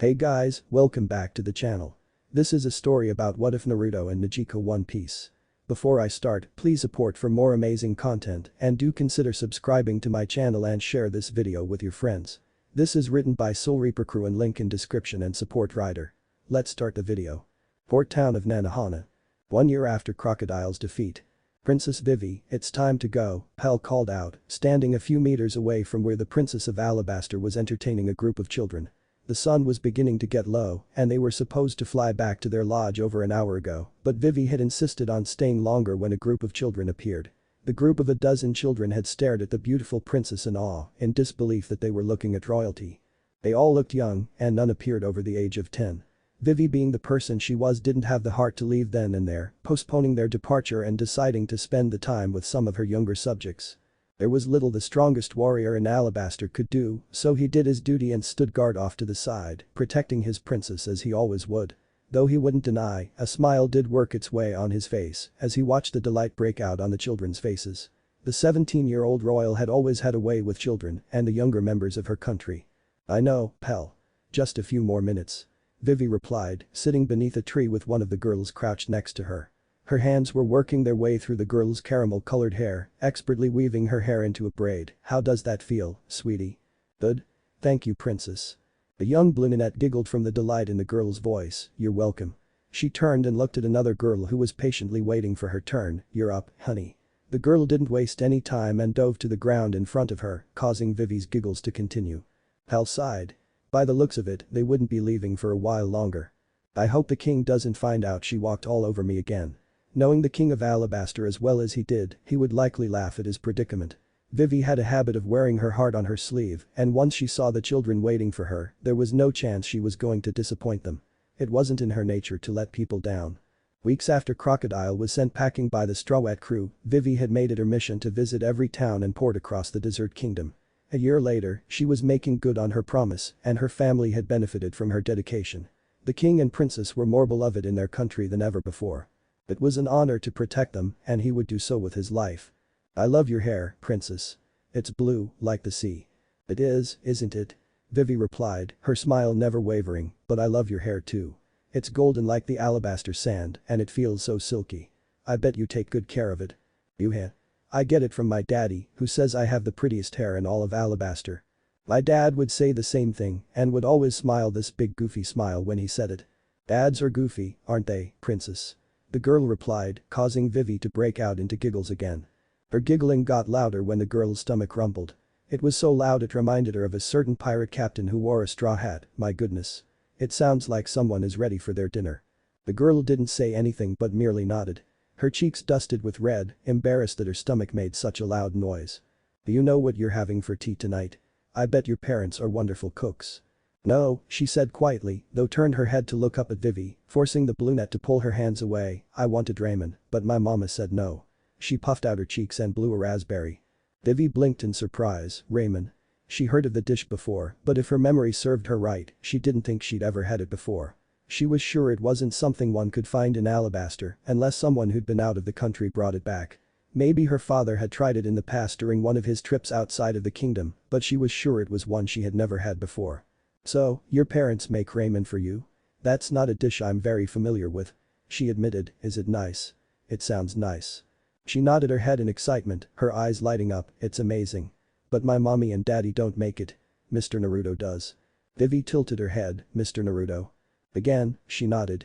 Hey guys, welcome back to the channel. This is a story about what if Naruto and Nojiko One Piece. Before I start, please support for more amazing content and do consider subscribing to my channel and share this video with your friends. This is written by SoulReaperCrewe and link in description and support writer. Let's start the video. Port town of Naruhina. 1 year after Crocodile's defeat. Princess Vivi, it's time to go, Pell called out, standing a few meters away from where the Princess of Alabaster was entertaining a group of children. The sun was beginning to get low, and they were supposed to fly back to their lodge over an hour ago, but Vivi had insisted on staying longer when a group of children appeared. The group of a dozen children had stared at the beautiful princess in awe, in disbelief that they were looking at royalty. They all looked young, and none appeared over the age of 10. Vivi, being the person she was, didn't have the heart to leave then and there, postponing their departure and deciding to spend the time with some of her younger subjects. There was little the strongest warrior in Alabaster could do, so he did his duty and stood guard off to the side, protecting his princess as he always would. Though he wouldn't deny, a smile did work its way on his face as he watched the delight break out on the children's faces. The 17-year-old royal had always had a way with children and the younger members of her country. "I know, Pell. Just a few more minutes," Vivi replied, sitting beneath a tree with one of the girls crouched next to her. Her hands were working their way through the girl's caramel-colored hair, expertly weaving her hair into a braid. "How does that feel, sweetie?" "Good. Thank you, princess." The young brunette giggled from the delight in the girl's voice. "You're welcome." She turned and looked at another girl who was patiently waiting for her turn. "You're up, honey." The girl didn't waste any time and dove to the ground in front of her, causing Vivi's giggles to continue. Pell sighed. By the looks of it, they wouldn't be leaving for a while longer. "I hope the king doesn't find out she walked all over me again." Knowing the king of Alabaster as well as he did, he would likely laugh at his predicament. Vivi had a habit of wearing her heart on her sleeve, and once she saw the children waiting for her, there was no chance she was going to disappoint them. It wasn't in her nature to let people down. Weeks after Crocodile was sent packing by the Straw Hat crew, Vivi had made it her mission to visit every town and port across the Desert Kingdom. A year later, she was making good on her promise, and her family had benefited from her dedication. The king and princess were more beloved in their country than ever before. It was an honor to protect them, and he would do so with his life. "I love your hair, princess. It's blue, like the sea." "It is, isn't it?" Vivi replied, her smile never wavering, "but I love your hair too. It's golden like the alabaster sand, and it feels so silky. I bet you take good care of it." "I get it from my daddy, who says I have the prettiest hair in all of Alabaster." My dad would say the same thing and would always smile this big goofy smile when he said it. "Dads are goofy, aren't they, princess?" The girl replied, causing Vivi to break out into giggles again. Her giggling got louder when the girl's stomach rumbled. It was so loud it reminded her of a certain pirate captain who wore a straw hat. "My goodness. It sounds like someone is ready for their dinner." The girl didn't say anything but merely nodded. Her cheeks dusted with red, embarrassed that her stomach made such a loud noise. "Do you know what you're having for tea tonight? I bet your parents are wonderful cooks." "No," she said quietly, though turned her head to look up at Vivi, forcing the brunette to pull her hands away. "I wanted ramen, but my mama said no." She puffed out her cheeks and blew a raspberry. Vivi blinked in surprise. Ramen. She heard of the dish before, but if her memory served her right, she didn't think she'd ever had it before. She was sure it wasn't something one could find in Alabaster unless someone who'd been out of the country brought it back. Maybe her father had tried it in the past during one of his trips outside of the kingdom, but she was sure it was one she had never had before. "So, your parents make ramen for you? That's not a dish I'm very familiar with," she admitted. "Is it nice?" "It sounds nice." She nodded her head in excitement, her eyes lighting up. "It's amazing. But my mommy and daddy don't make it. Mr. Naruto does." Vivi tilted her head. "Mr. Naruto?" Again, she nodded.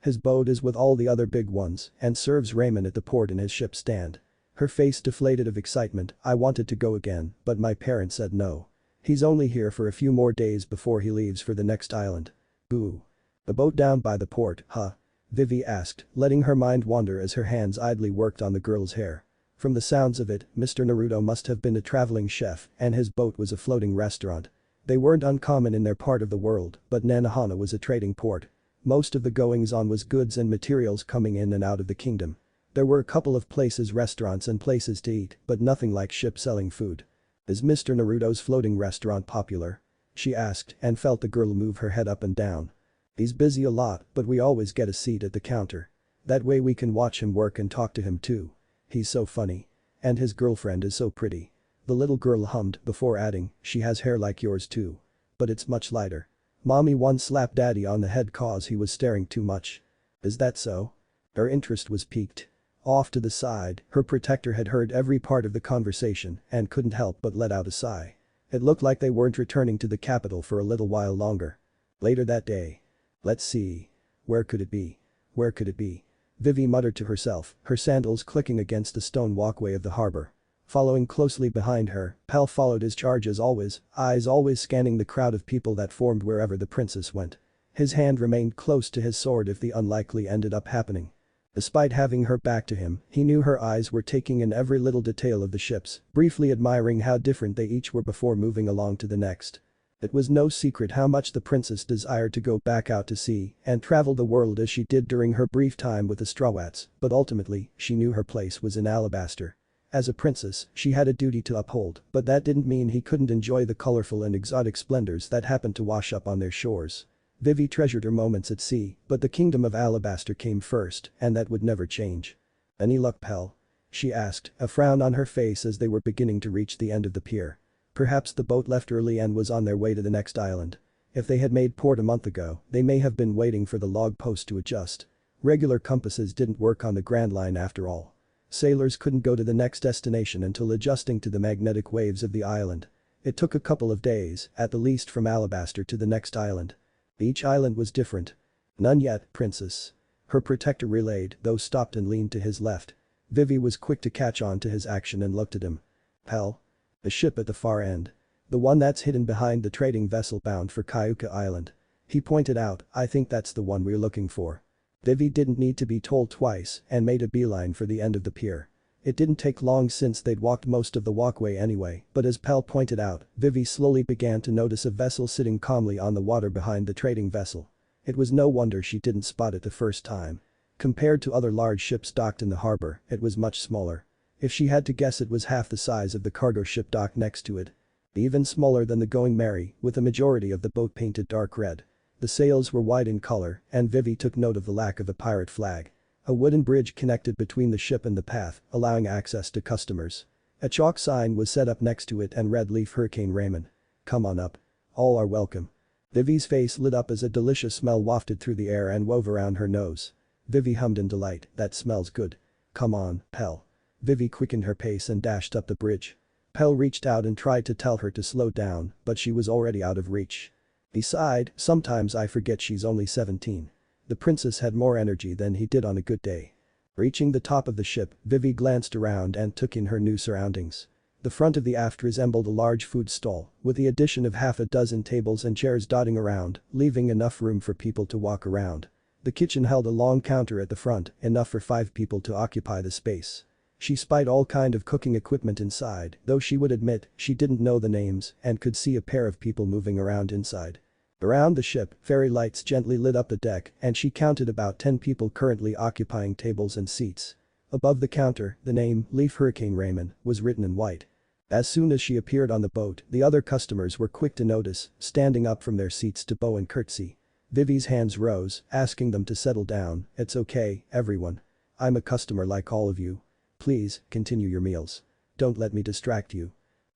His boat is with all the other big ones and serves ramen at the port in his ship stand." Her face deflated of excitement. "I wanted to go again, but my parents said no. He's only here for a few more days before he leaves for the next island." "Ooh. The boat down by the port, huh?" Vivi asked, letting her mind wander as her hands idly worked on the girl's hair. From the sounds of it, Mr. Naruto must have been a traveling chef and his boat was a floating restaurant. They weren't uncommon in their part of the world, but Naruhina was a trading port. Most of the goings-on was goods and materials coming in and out of the kingdom. There were a couple of places, restaurants and places to eat, but nothing like ships selling food. "Is Mr. Naruto's floating restaurant popular?" she asked and felt the girl move her head up and down. "He's busy a lot, but we always get a seat at the counter. That way we can watch him work and talk to him too. He's so funny. And his girlfriend is so pretty." The little girl hummed before adding, "She has hair like yours too. But it's much lighter." Mommy once slapped Daddy on the head cause he was staring too much. Is that so? Her interest was piqued. Off to the side, her protector had heard every part of the conversation and couldn't help but let out a sigh. It looked like they weren't returning to the capital for a little while longer. Later that day. Let's see. Where could it be? Where could it be? Vivi muttered to herself, her sandals clicking against the stone walkway of the harbor. Following closely behind her, Pal followed his charge as always, eyes always scanning the crowd of people that formed wherever the princess went. His hand remained close to his sword if the unlikely ended up happening. Despite having her back to him, he knew her eyes were taking in every little detail of the ships, briefly admiring how different they each were before moving along to the next. It was no secret how much the princess desired to go back out to sea and travel the world as she did during her brief time with the Strawats, but ultimately, she knew her place was in Alabaster. As a princess, she had a duty to uphold, but that didn't mean he couldn't enjoy the colorful and exotic splendors that happened to wash up on their shores. Vivi treasured her moments at sea, but the kingdom of Alabaster came first, and that would never change. Any luck, Pal? She asked, a frown on her face as they were beginning to reach the end of the pier. Perhaps the boat left early and was on their way to the next island. If they had made port a month ago, they may have been waiting for the log post to adjust. Regular compasses didn't work on the Grand Line after all. Sailors couldn't go to the next destination until adjusting to the magnetic waves of the island. It took a couple of days, at the least from Alabaster to the next island. Each island was different. None yet, princess. Her protector relayed, though stopped and leaned to his left. Vivi was quick to catch on to his action and looked at him. Pal? The ship at the far end. The one that's hidden behind the trading vessel bound for Kyuka Island. He pointed out, I think that's the one we're looking for. Vivi didn't need to be told twice and made a beeline for the end of the pier. It didn't take long since they'd walked most of the walkway anyway, but as Pal pointed out, Vivi slowly began to notice a vessel sitting calmly on the water behind the trading vessel. It was no wonder she didn't spot it the first time. Compared to other large ships docked in the harbor, it was much smaller. If she had to guess, it was half the size of the cargo ship docked next to it. Even smaller than the Going Merry, with the majority of the boat painted dark red. The sails were white in color, and Vivi took note of the lack of a pirate flag. A wooden bridge connected between the ship and the path, allowing access to customers. A chalk sign was set up next to it and read Leaf Hurricane Raymond. Come on up. All are welcome. Vivi's face lit up as a delicious smell wafted through the air and wove around her nose. Vivi hummed in delight, that smells good. Come on, Pal. Vivi quickened her pace and dashed up the bridge. Pal reached out and tried to tell her to slow down, but she was already out of reach. He sighed, sometimes I forget she's only 17. The princess had more energy than he did on a good day. Reaching the top of the ship, Vivi glanced around and took in her new surroundings. The front of the aft resembled a large food stall, with the addition of half a dozen tables and chairs dotting around, leaving enough room for people to walk around. The kitchen held a long counter at the front, enough for 5 people to occupy the space. She spied all kind of cooking equipment inside, though she would admit she didn't know the names and could see a pair of people moving around inside. Around the ship, fairy lights gently lit up the deck and she counted about 10 people currently occupying tables and seats. Above the counter, the name, Leaf Hurricane Raymond, was written in white. As soon as she appeared on the boat, the other customers were quick to notice, standing up from their seats to bow and curtsy. Vivi's hands rose, asking them to settle down. It's okay, everyone. I'm a customer like all of you. Please, continue your meals. Don't let me distract you.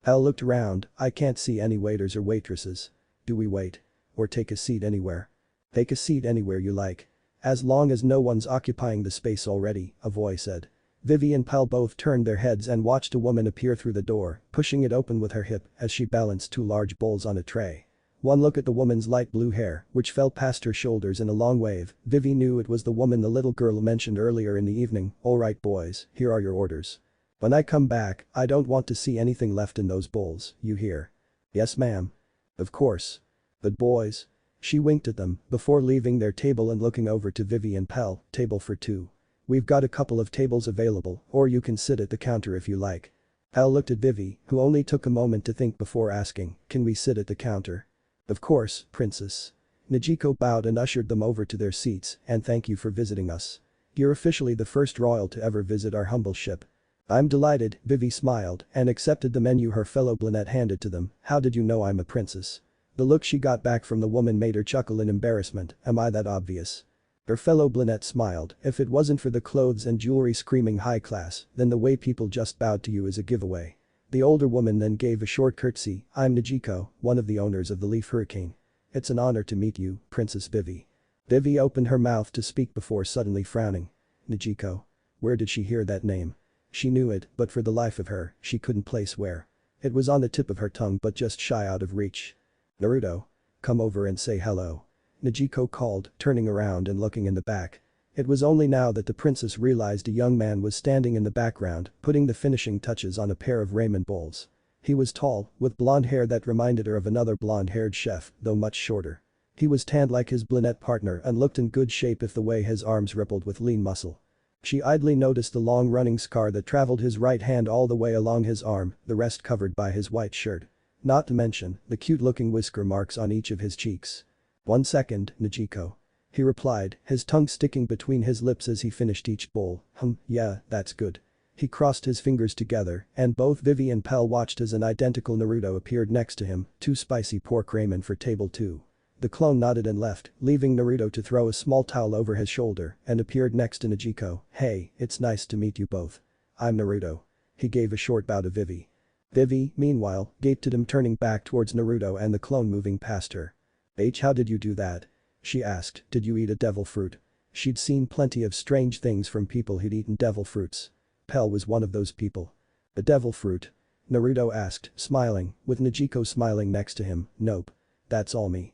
Al looked around, I can't see any waiters or waitresses. Do we wait? Or take a seat anywhere? Take a seat anywhere you like. As long as no one's occupying the space already, a voice said. Vivi and Pal both turned their heads and watched a woman appear through the door, pushing it open with her hip as she balanced 2 large bowls on a tray. One look at the woman's light blue hair, which fell past her shoulders in a long wave, Vivi knew it was the woman the little girl mentioned earlier in the evening. Alright boys, here are your orders. When I come back, I don't want to see anything left in those bowls, you hear? Yes ma'am. Of course. But boys. She winked at them before leaving their table and looking over to Vivi and Pal, table for 2. We've got a couple of tables available, or you can sit at the counter if you like. Pal looked at Vivi, who only took a moment to think before asking, can we sit at the counter? Of course, princess. Nojiko bowed and ushered them over to their seats, and thank you for visiting us. You're officially the first royal to ever visit our humble ship. I'm delighted, Vivi smiled and accepted the menu her fellow Blanette handed to them. How did you know I'm a princess? The look she got back from the woman made her chuckle in embarrassment, am I that obvious? Her fellow Blanette smiled, if it wasn't for the clothes and jewelry screaming high class, then the way people just bowed to you is a giveaway. The older woman then gave a short curtsy, I'm Nojiko, one of the owners of the Leaf Hurricane. It's an honor to meet you, Princess Vivi. Vivi opened her mouth to speak before suddenly frowning. Nojiko. Where did she hear that name? She knew it, but for the life of her, she couldn't place where. It was on the tip of her tongue but just shy out of reach. Naruto. Come over and say hello. Nojiko called, turning around and looking in the back. It was only now that the princess realized a young man was standing in the background, putting the finishing touches on a pair of ramen bowls. He was tall, with blonde hair that reminded her of another blonde-haired chef, though much shorter. He was tanned like his brunette partner and looked in good shape if the way his arms rippled with lean muscle. She idly noticed the long-running scar that traveled his right hand all the way along his arm, the rest covered by his white shirt. Not to mention, the cute-looking whisker marks on each of his cheeks. 1 second, Nojiko. He replied, his tongue sticking between his lips as he finished each bowl. Yeah, that's good. He crossed his fingers together, and both Vivi and Pell watched as an identical Naruto appeared next to him, 2 spicy pork ramen for table 2. The clone nodded and left, leaving Naruto to throw a small towel over his shoulder and appeared next to Nojiko. Hey, it's nice to meet you both. I'm Naruto. He gave a short bow to Vivi. Vivi, meanwhile, gaped at him turning back towards Naruto and the clone moving past her. How did you do that? She asked, did you eat a devil fruit? She'd seen plenty of strange things from people who'd eaten devil fruits. Pell was one of those people. A devil fruit? Naruto asked, smiling, with Nojiko smiling next to him. Nope. That's all me.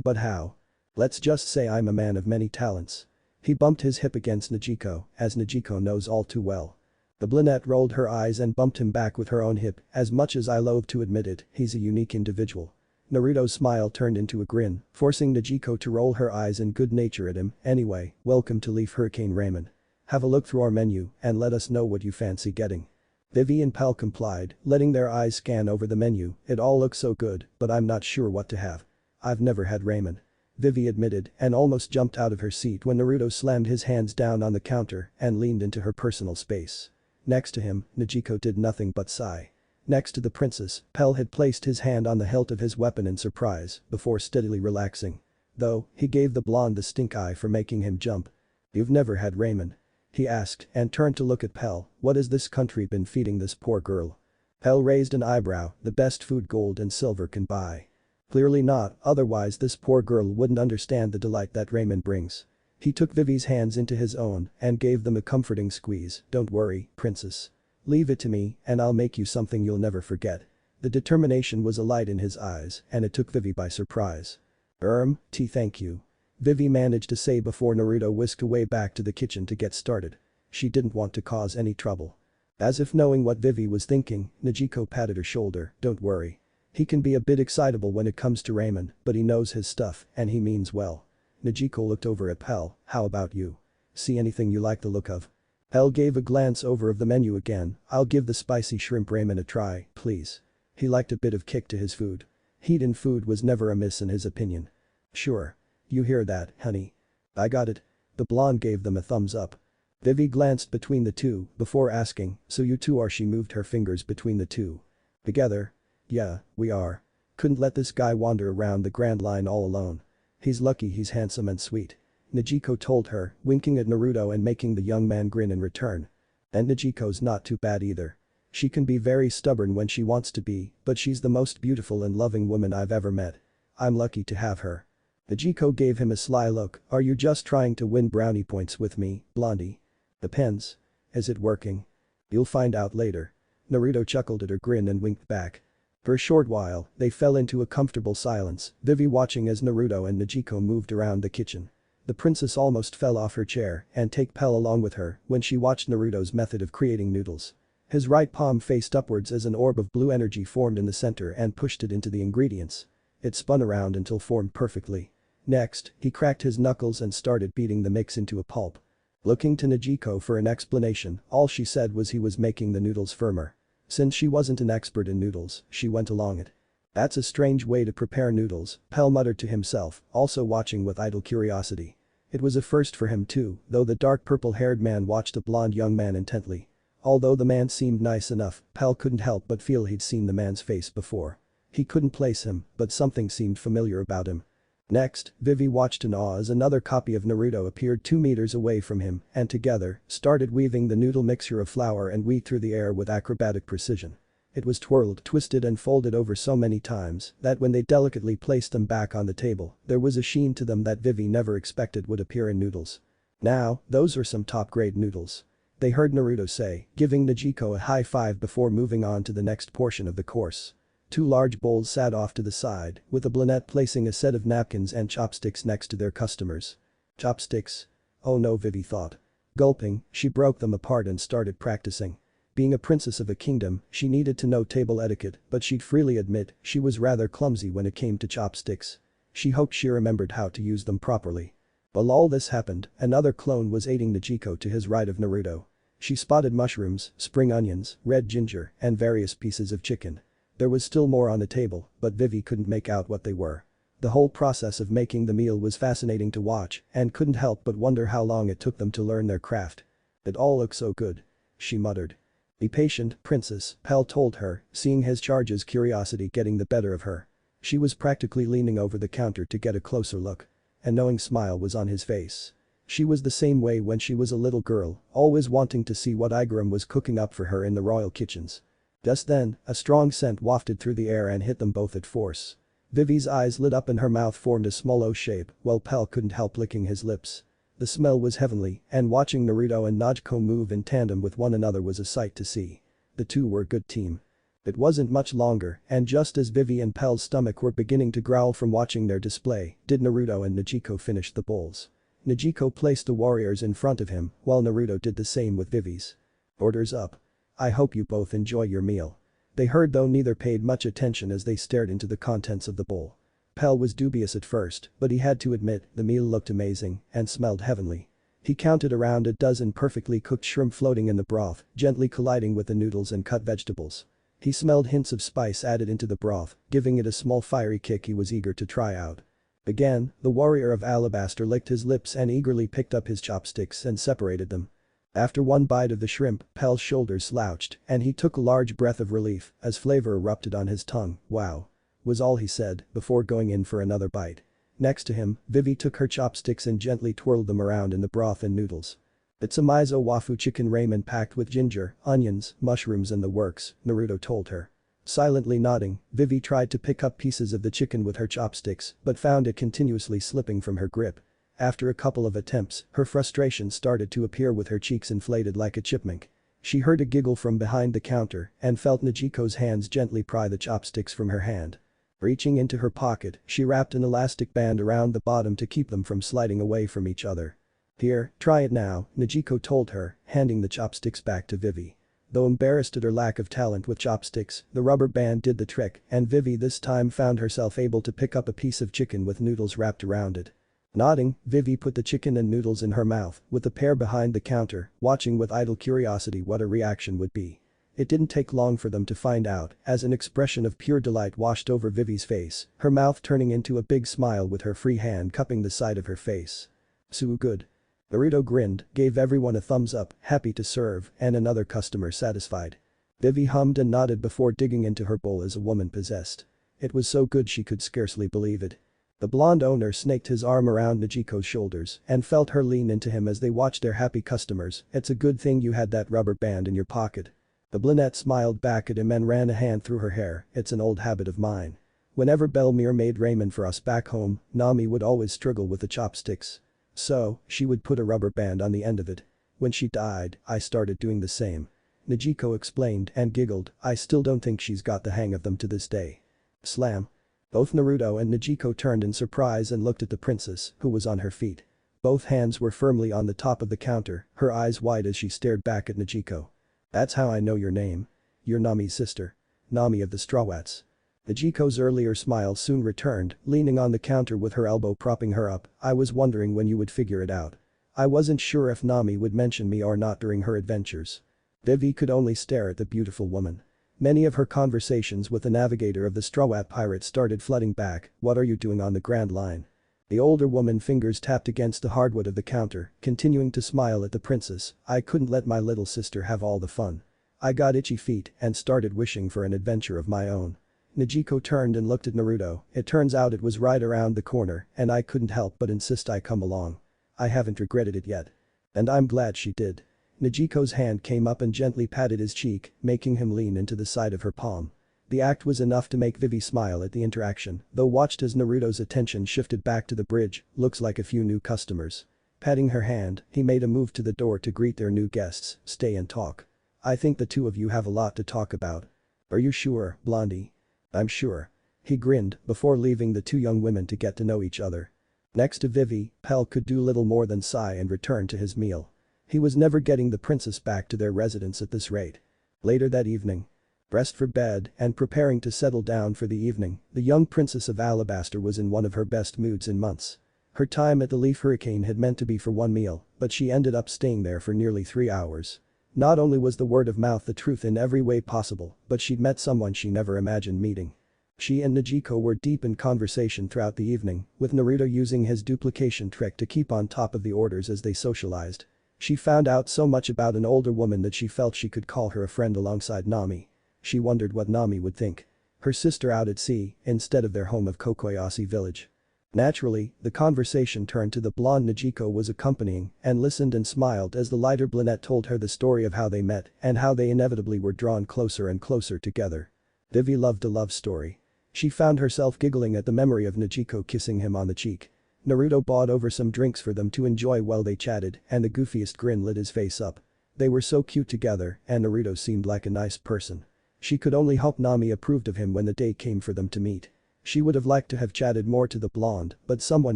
But how? Let's just say I'm a man of many talents. He bumped his hip against Nojiko, as Nojiko knows all too well. The brunette rolled her eyes and bumped him back with her own hip, as much as I loathe to admit it, he's a unique individual. Naruto's smile turned into a grin, forcing Nojiko to roll her eyes in good nature at him. Anyway, welcome to Leaf Hurricane Ramen. Have a look through our menu and let us know what you fancy getting. Vivi and Pell complied, letting their eyes scan over the menu. It all looks so good, but I'm not sure what to have. I've never had ramen. Vivi admitted and almost jumped out of her seat when Naruto slammed his hands down on the counter and leaned into her personal space. Next to him, Nojiko did nothing but sigh. Next to the princess, Pell had placed his hand on the hilt of his weapon in surprise before steadily relaxing. Though, he gave the blonde the stink eye for making him jump. You've never had ramen? He asked and turned to look at Pell. What has this country been feeding this poor girl? Pell raised an eyebrow, the best food gold and silver can buy. Clearly not, otherwise this poor girl wouldn't understand the delight that ramen brings. He took Vivi's hands into his own and gave them a comforting squeeze. Don't worry, princess. Leave it to me and I'll make you something you'll never forget. The determination was alight in his eyes and it took Vivi by surprise. Thank you. Vivi managed to say before Naruto whisked away back to the kitchen to get started. She didn't want to cause any trouble. As if knowing what Vivi was thinking, Nojiko patted her shoulder. Don't worry. He can be a bit excitable when it comes to ramen, but he knows his stuff and he means well. Nojiko looked over at Pell. How about you? See anything you like the look of? Pell gave a glance over of the menu again. I'll give the spicy shrimp ramen a try, please. He liked a bit of kick to his food. Heat in food was never amiss in his opinion. Sure. You hear that, honey? I got it. The blonde gave them a thumbs up. Vivi glanced between the two before asking, so you two are? She moved her fingers between the two. Together? Yeah, we are. Couldn't let this guy wander around the Grand Line all alone. He's lucky he's handsome and sweet. Nojiko told her, winking at Naruto and making the young man grin in return. And Nojiko's not too bad either. She can be very stubborn when she wants to be, but she's the most beautiful and loving woman I've ever met. I'm lucky to have her. Nojiko gave him a sly look. Are you just trying to win brownie points with me, blondie? Depends. Is it working? You'll find out later. Naruto chuckled at her grin and winked back. For a short while, they fell into a comfortable silence, Vivi watching as Naruto and Nojiko moved around the kitchen. The princess almost fell off her chair and take Pell along with her when she watched Naruto's method of creating noodles. His right palm faced upwards as an orb of blue energy formed in the center and pushed it into the ingredients. It spun around until formed perfectly. Next, he cracked his knuckles and started beating the mix into a pulp. Looking to Nojiko for an explanation, all she said was he was making the noodles firmer. Since she wasn't an expert in noodles, she went along it. That's a strange way to prepare noodles, Pell muttered to himself, also watching with idle curiosity. It was a first for him too, though the dark purple-haired man watched the blonde young man intently. Although the man seemed nice enough, Pell couldn't help but feel he'd seen the man's face before. He couldn't place him, but something seemed familiar about him. Next, Vivi watched in awe as another copy of Naruto appeared 2 meters away from him and together, started weaving the noodle mixture of flour and wheat through the air with acrobatic precision. It was twirled, twisted and folded over so many times that when they delicately placed them back on the table, there was a sheen to them that Vivi never expected would appear in noodles. Now, those are some top-grade noodles. They heard Naruto say, giving Nojiko a high five before moving on to the next portion of the course. Two large bowls sat off to the side, with the Blanette placing a set of napkins and chopsticks next to their customers. Chopsticks? Oh no, Vivi thought. Gulping, she broke them apart and started practicing. Being a princess of a kingdom, she needed to know table etiquette, but she'd freely admit she was rather clumsy when it came to chopsticks. She hoped she remembered how to use them properly. While all this happened, another clone was aiding Nojiko to his right of Naruto. She spotted mushrooms, spring onions, red ginger, and various pieces of chicken. There was still more on the table, but Vivi couldn't make out what they were. The whole process of making the meal was fascinating to watch and couldn't help but wonder how long it took them to learn their craft. It all looks so good. She muttered. Be patient, princess, Pell told her, seeing his charge's curiosity getting the better of her. She was practically leaning over the counter to get a closer look. A knowing smile was on his face. She was the same way when she was a little girl, always wanting to see what Igaram was cooking up for her in the royal kitchens. Just then, a strong scent wafted through the air and hit them both at force. Vivi's eyes lit up and her mouth formed a small O shape, while Pell couldn't help licking his lips. The smell was heavenly, and watching Naruto and Nojiko move in tandem with one another was a sight to see. The two were a good team. It wasn't much longer, and just as Vivi and Pell's stomach were beginning to growl from watching their display, did Naruto and Nojiko finish the bowls. Nojiko placed the warriors in front of him, while Naruto did the same with Vivi's. Orders up. I hope you both enjoy your meal. They heard though neither paid much attention as they stared into the contents of the bowl. Pell was dubious at first, but he had to admit the meal looked amazing and smelled heavenly. He counted around a dozen perfectly cooked shrimp floating in the broth, gently colliding with the noodles and cut vegetables. He smelled hints of spice added into the broth, giving it a small fiery kick he was eager to try out. Again, the warrior of alabaster licked his lips and eagerly picked up his chopsticks and separated them. After one bite of the shrimp, Pell's shoulders slouched and he took a large breath of relief as flavor erupted on his tongue. Wow. Was all he said before going in for another bite. Next to him, Vivi took her chopsticks and gently twirled them around in the broth and noodles. It's a miso wafu chicken ramen packed with ginger, onions, mushrooms and the works, Naruto told her. Silently nodding, Vivi tried to pick up pieces of the chicken with her chopsticks but found it continuously slipping from her grip. After a couple of attempts, her frustration started to appear with her cheeks inflated like a chipmunk. She heard a giggle from behind the counter and felt Nojiko's hands gently pry the chopsticks from her hand. Reaching into her pocket, she wrapped an elastic band around the bottom to keep them from sliding away from each other. Here, try it now, Nojiko told her, handing the chopsticks back to Vivi. Though embarrassed at her lack of talent with chopsticks, the rubber band did the trick and Vivi this time found herself able to pick up a piece of chicken with noodles wrapped around it. Nodding, Vivi put the chicken and noodles in her mouth, with the pair behind the counter, watching with idle curiosity what a reaction would be. It didn't take long for them to find out, as an expression of pure delight washed over Vivi's face, her mouth turning into a big smile with her free hand cupping the side of her face. So good. Naruto grinned, gave everyone a thumbs up, happy to serve, and another customer satisfied. Vivi hummed and nodded before digging into her bowl as a woman possessed. It was so good she could scarcely believe it. The blonde owner snaked his arm around Nojiko's shoulders and felt her lean into him as they watched their happy customers. It's a good thing you had that rubber band in your pocket. The brunette smiled back at him and ran a hand through her hair. It's an old habit of mine. Whenever Belmere made ramen for us back home, Nami would always struggle with the chopsticks. So, she would put a rubber band on the end of it. When she died, I started doing the same. Nojiko explained and giggled. I still don't think she's got the hang of them to this day. Slam. Both Naruto and Nojiko turned in surprise and looked at the princess, who was on her feet. Both hands were firmly on the top of the counter, her eyes wide as she stared back at Nojiko. That's how I know your name. You're Nami's sister. Nami of the Strawats. Nojiko's earlier smile soon returned, leaning on the counter with her elbow propping her up. I was wondering when you would figure it out. I wasn't sure if Nami would mention me or not during her adventures. Vivi could only stare at the beautiful woman. Many of her conversations with the navigator of the Strawat pirates started flooding back. What are you doing on the Grand Line? The older woman fingers tapped against the hardwood of the counter, continuing to smile at the princess. I couldn't let my little sister have all the fun. I got itchy feet and started wishing for an adventure of my own. Nojiko turned and looked at Naruto. It turns out it was right around the corner and I couldn't help but insist I come along. I haven't regretted it yet. And I'm glad she did. Nojiko's hand came up and gently patted his cheek, making him lean into the side of her palm. The act was enough to make Vivi smile at the interaction, though watched as Naruto's attention shifted back to the bridge, looks like a few new customers. Patting her hand, he made a move to the door to greet their new guests, stay and talk. I think the two of you have a lot to talk about. Are you sure, Blondie? I'm sure. He grinned before leaving the two young women to get to know each other. Next to Vivi, Pell could do little more than sigh and return to his meal. He was never getting the princess back to their residence at this rate. Later that evening. Dressed for bed and preparing to settle down for the evening, the young princess of Alabaster was in one of her best moods in months. Her time at the Leaf Hurricane had meant to be for one meal, but she ended up staying there for nearly 3 hours. Not only was the word of mouth the truth in every way possible, but she'd met someone she never imagined meeting. She and Nojiko were deep in conversation throughout the evening, with Naruto using his duplication trick to keep on top of the orders as they socialized. She found out so much about an older woman that she felt she could call her a friend alongside Nami. She wondered what Nami would think. Her sister out at sea, instead of their home of Kokoyasi village. Naturally, the conversation turned to the blonde Nojiko was accompanying and listened and smiled as the lighter brunette told her the story of how they met and how they inevitably were drawn closer and closer together. Vivi loved a love story. She found herself giggling at the memory of Nojiko kissing him on the cheek. Naruto bought over some drinks for them to enjoy while they chatted and the goofiest grin lit his face up. They were so cute together and Naruto seemed like a nice person. She could only hope Nami approved of him when the day came for them to meet. She would have liked to have chatted more to the blonde, but someone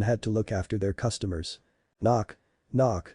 had to look after their customers. Knock. Knock.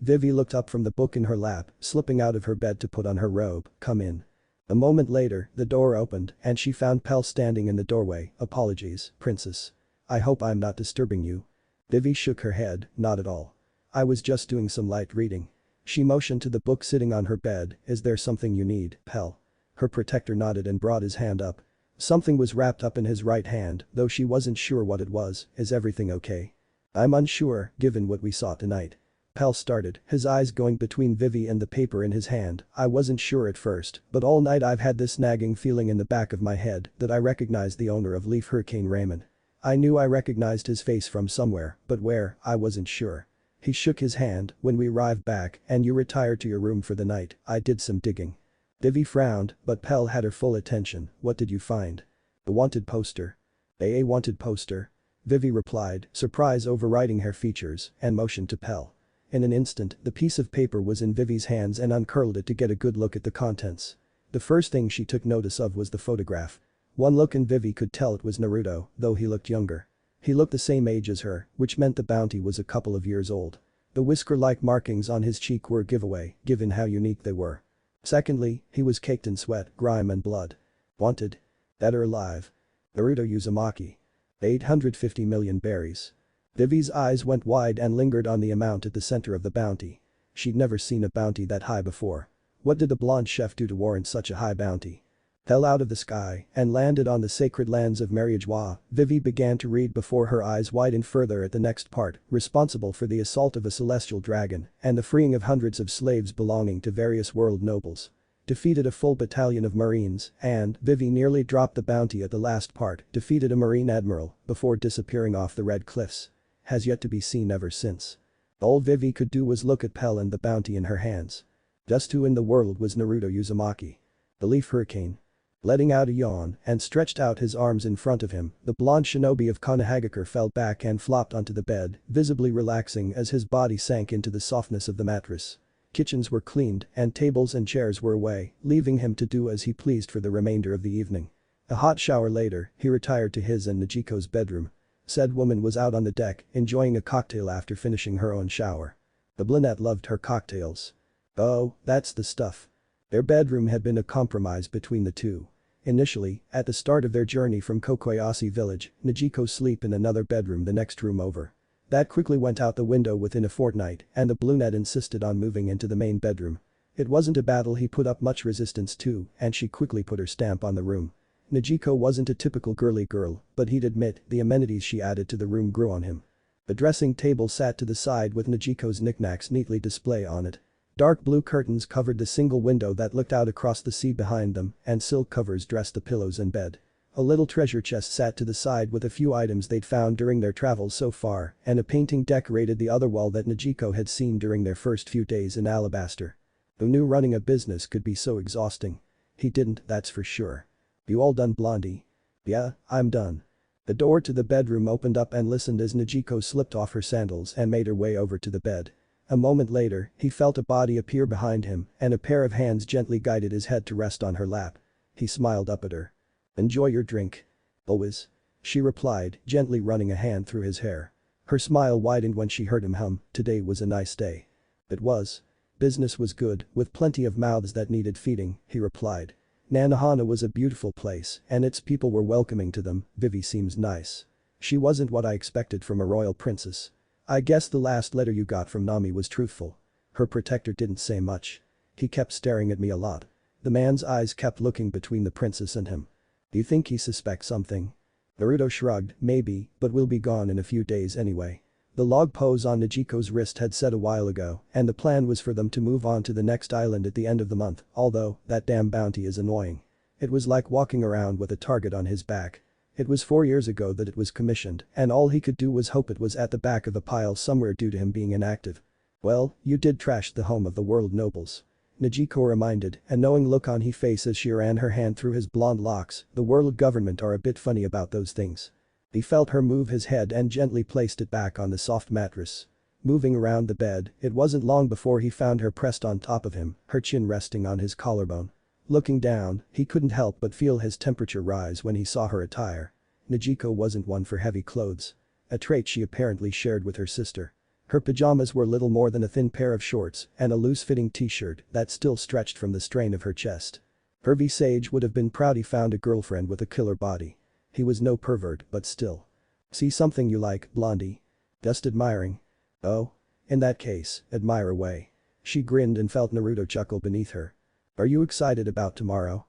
Vivi looked up from the book in her lap, slipping out of her bed to put on her robe, come in. A moment later, the door opened and she found Pell standing in the doorway, apologies, princess. I hope I'm not disturbing you. Vivi shook her head, not at all. I was just doing some light reading. She motioned to the book sitting on her bed, is there something you need, Pell? Her protector nodded and brought his hand up. Something was wrapped up in his right hand, though she wasn't sure what it was, is everything okay? I'm unsure, given what we saw tonight. Pell started, his eyes going between Vivi and the paper in his hand, I wasn't sure at first, but all night I've had this nagging feeling in the back of my head that I recognized the owner of Leaf Hurricane Raymond. I knew I recognized his face from somewhere, but where, I wasn't sure. He shook his hand, when we arrived back and you retired to your room for the night, I did some digging. Vivi frowned, but Pell had her full attention, what did you find? The wanted poster. A wanted poster? Vivi replied, surprise overriding her features, and motioned to Pell. In an instant, the piece of paper was in Vivi's hands and uncurled it to get a good look at the contents. The first thing she took notice of was the photograph. One look and Vivi could tell it was Naruto, though he looked younger. He looked the same age as her, which meant the bounty was a couple of years old. The whisker-like markings on his cheek were a giveaway, given how unique they were. Secondly, he was caked in sweat, grime and blood. Wanted? Dead or alive? Naruto Uzumaki. 850 million berries. Vivi's eyes went wide and lingered on the amount at the center of the bounty. She'd never seen a bounty that high before. What did the blonde chef do to warrant such a high bounty? Fell out of the sky and landed on the sacred lands of Mariajois, Vivi began to read before her eyes widened further at the next part, responsible for the assault of a celestial dragon and the freeing of hundreds of slaves belonging to various world nobles. Defeated a full battalion of marines and, Vivi nearly dropped the bounty at the last part, defeated a marine admiral before disappearing off the red cliffs. Has yet to be seen ever since. All Vivi could do was look at Pell and the bounty in her hands. Just who in the world was Naruto Uzumaki? The Leaf Hurricane. Letting out a yawn and stretched out his arms in front of him, the blonde shinobi of Konohagakure fell back and flopped onto the bed, visibly relaxing as his body sank into the softness of the mattress. Kitchens were cleaned and tables and chairs were away, leaving him to do as he pleased for the remainder of the evening. A hot shower later, he retired to his and Nojiko's bedroom. Said woman was out on the deck, enjoying a cocktail after finishing her own shower. The brunette loved her cocktails. Oh, that's the stuff. Their bedroom had been a compromise between the two. Initially, at the start of their journey from Kokoyasi village, Nojiko sleep in another bedroom the next room over. That quickly went out the window within a fortnight and the brunette insisted on moving into the main bedroom. It wasn't a battle he put up much resistance to and she quickly put her stamp on the room. Nojiko wasn't a typical girly girl, but he'd admit the amenities she added to the room grew on him. The dressing table sat to the side with Nojiko's knickknacks neatly displayed on it. Dark blue curtains covered the single window that looked out across the sea behind them and silk covers dressed the pillows and bed. A little treasure chest sat to the side with a few items they'd found during their travels so far, and a painting decorated the other wall that Nojiko had seen during their first few days in Alabaster. Who knew running a business could be so exhausting? He didn't, that's for sure. You all done, Blondie? Yeah, I'm done. The door to the bedroom opened up and listened as Nojiko slipped off her sandals and made her way over to the bed. A moment later, he felt a body appear behind him and a pair of hands gently guided his head to rest on her lap. He smiled up at her. Enjoy your drink. Always. She replied, gently running a hand through his hair. Her smile widened when she heard him hum, today was a nice day. It was. Business was good, with plenty of mouths that needed feeding, he replied. Naruhina was a beautiful place, and its people were welcoming to them. Vivi seems nice. She wasn't what I expected from a royal princess. I guess the last letter you got from Nami was truthful. Her protector didn't say much. He kept staring at me a lot. The man's eyes kept looking between the princess and him. Do you think he suspects something? Naruto shrugged, maybe, but we'll be gone in a few days anyway. The log pose on Nojiko's wrist had set a while ago, and the plan was for them to move on to the next island at the end of the month, although, that damn bounty is annoying. It was like walking around with a target on his back. It was 4 years ago that it was commissioned, and all he could do was hope it was at the back of a pile somewhere due to him being inactive. Well, you did trash the home of the world nobles. Nojiko reminded, a knowing look on her face as she ran her hand through his blonde locks. The world government are a bit funny about those things. He felt her move his head and gently placed it back on the soft mattress. Moving around the bed, it wasn't long before he found her pressed on top of him, her chin resting on his collarbone. Looking down, he couldn't help but feel his temperature rise when he saw her attire. Nojiko wasn't one for heavy clothes. A trait she apparently shared with her sister. Her pajamas were little more than a thin pair of shorts and a loose-fitting t-shirt that still stretched from the strain of her chest. Hervey Sage would have been proud he found a girlfriend with a killer body. He was no pervert, but still. See something you like, Blondie? Just admiring? Oh? In that case, admire away. She grinned and felt Naruto chuckle beneath her. Are you excited about tomorrow?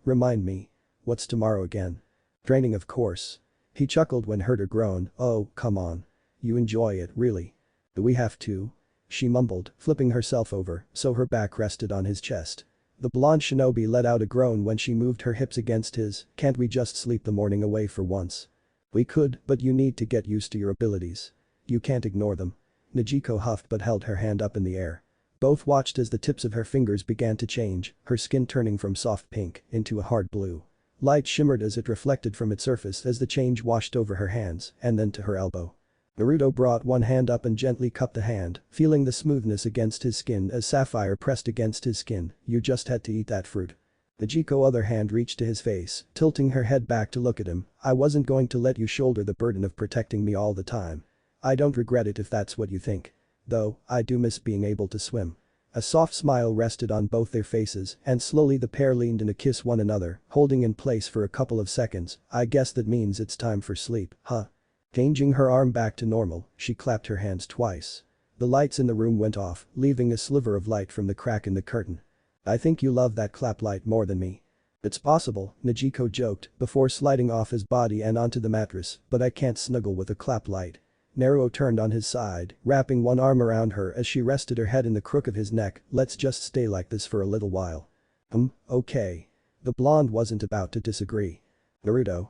Remind me. What's tomorrow again? Training, of course. He chuckled when heard her groan, oh, come on. You enjoy it, really. Do we have to? She mumbled, flipping herself over so her back rested on his chest. The blonde shinobi let out a groan when she moved her hips against his, can't we just sleep the morning away for once? We could, but you need to get used to your abilities. You can't ignore them. Nojiko huffed but held her hand up in the air. Both watched as the tips of her fingers began to change, her skin turning from soft pink into a hard blue. Light shimmered as it reflected from its surface as the change washed over her hands and then to her elbow. Naruto brought one hand up and gently cupped the hand, feeling the smoothness against his skin as sapphire pressed against his skin. You just had to eat that fruit. Nojiko's other hand reached to his face, tilting her head back to look at him. I wasn't going to let you shoulder the burden of protecting me all the time. I don't regret it if that's what you think. Though, I do miss being able to swim. A soft smile rested on both their faces and slowly the pair leaned in to kiss one another, holding in place for a couple of seconds. I guess that means it's time for sleep, huh? Changing her arm back to normal, she clapped her hands twice. The lights in the room went off, leaving a sliver of light from the crack in the curtain. I think you love that clap light more than me. It's possible, Nojiko joked, before sliding off his body and onto the mattress, but I can't snuggle with a clap light. Naruto turned on his side, wrapping one arm around her as she rested her head in the crook of his neck. Let's just stay like this for a little while. Okay. The blonde wasn't about to disagree. Naruto.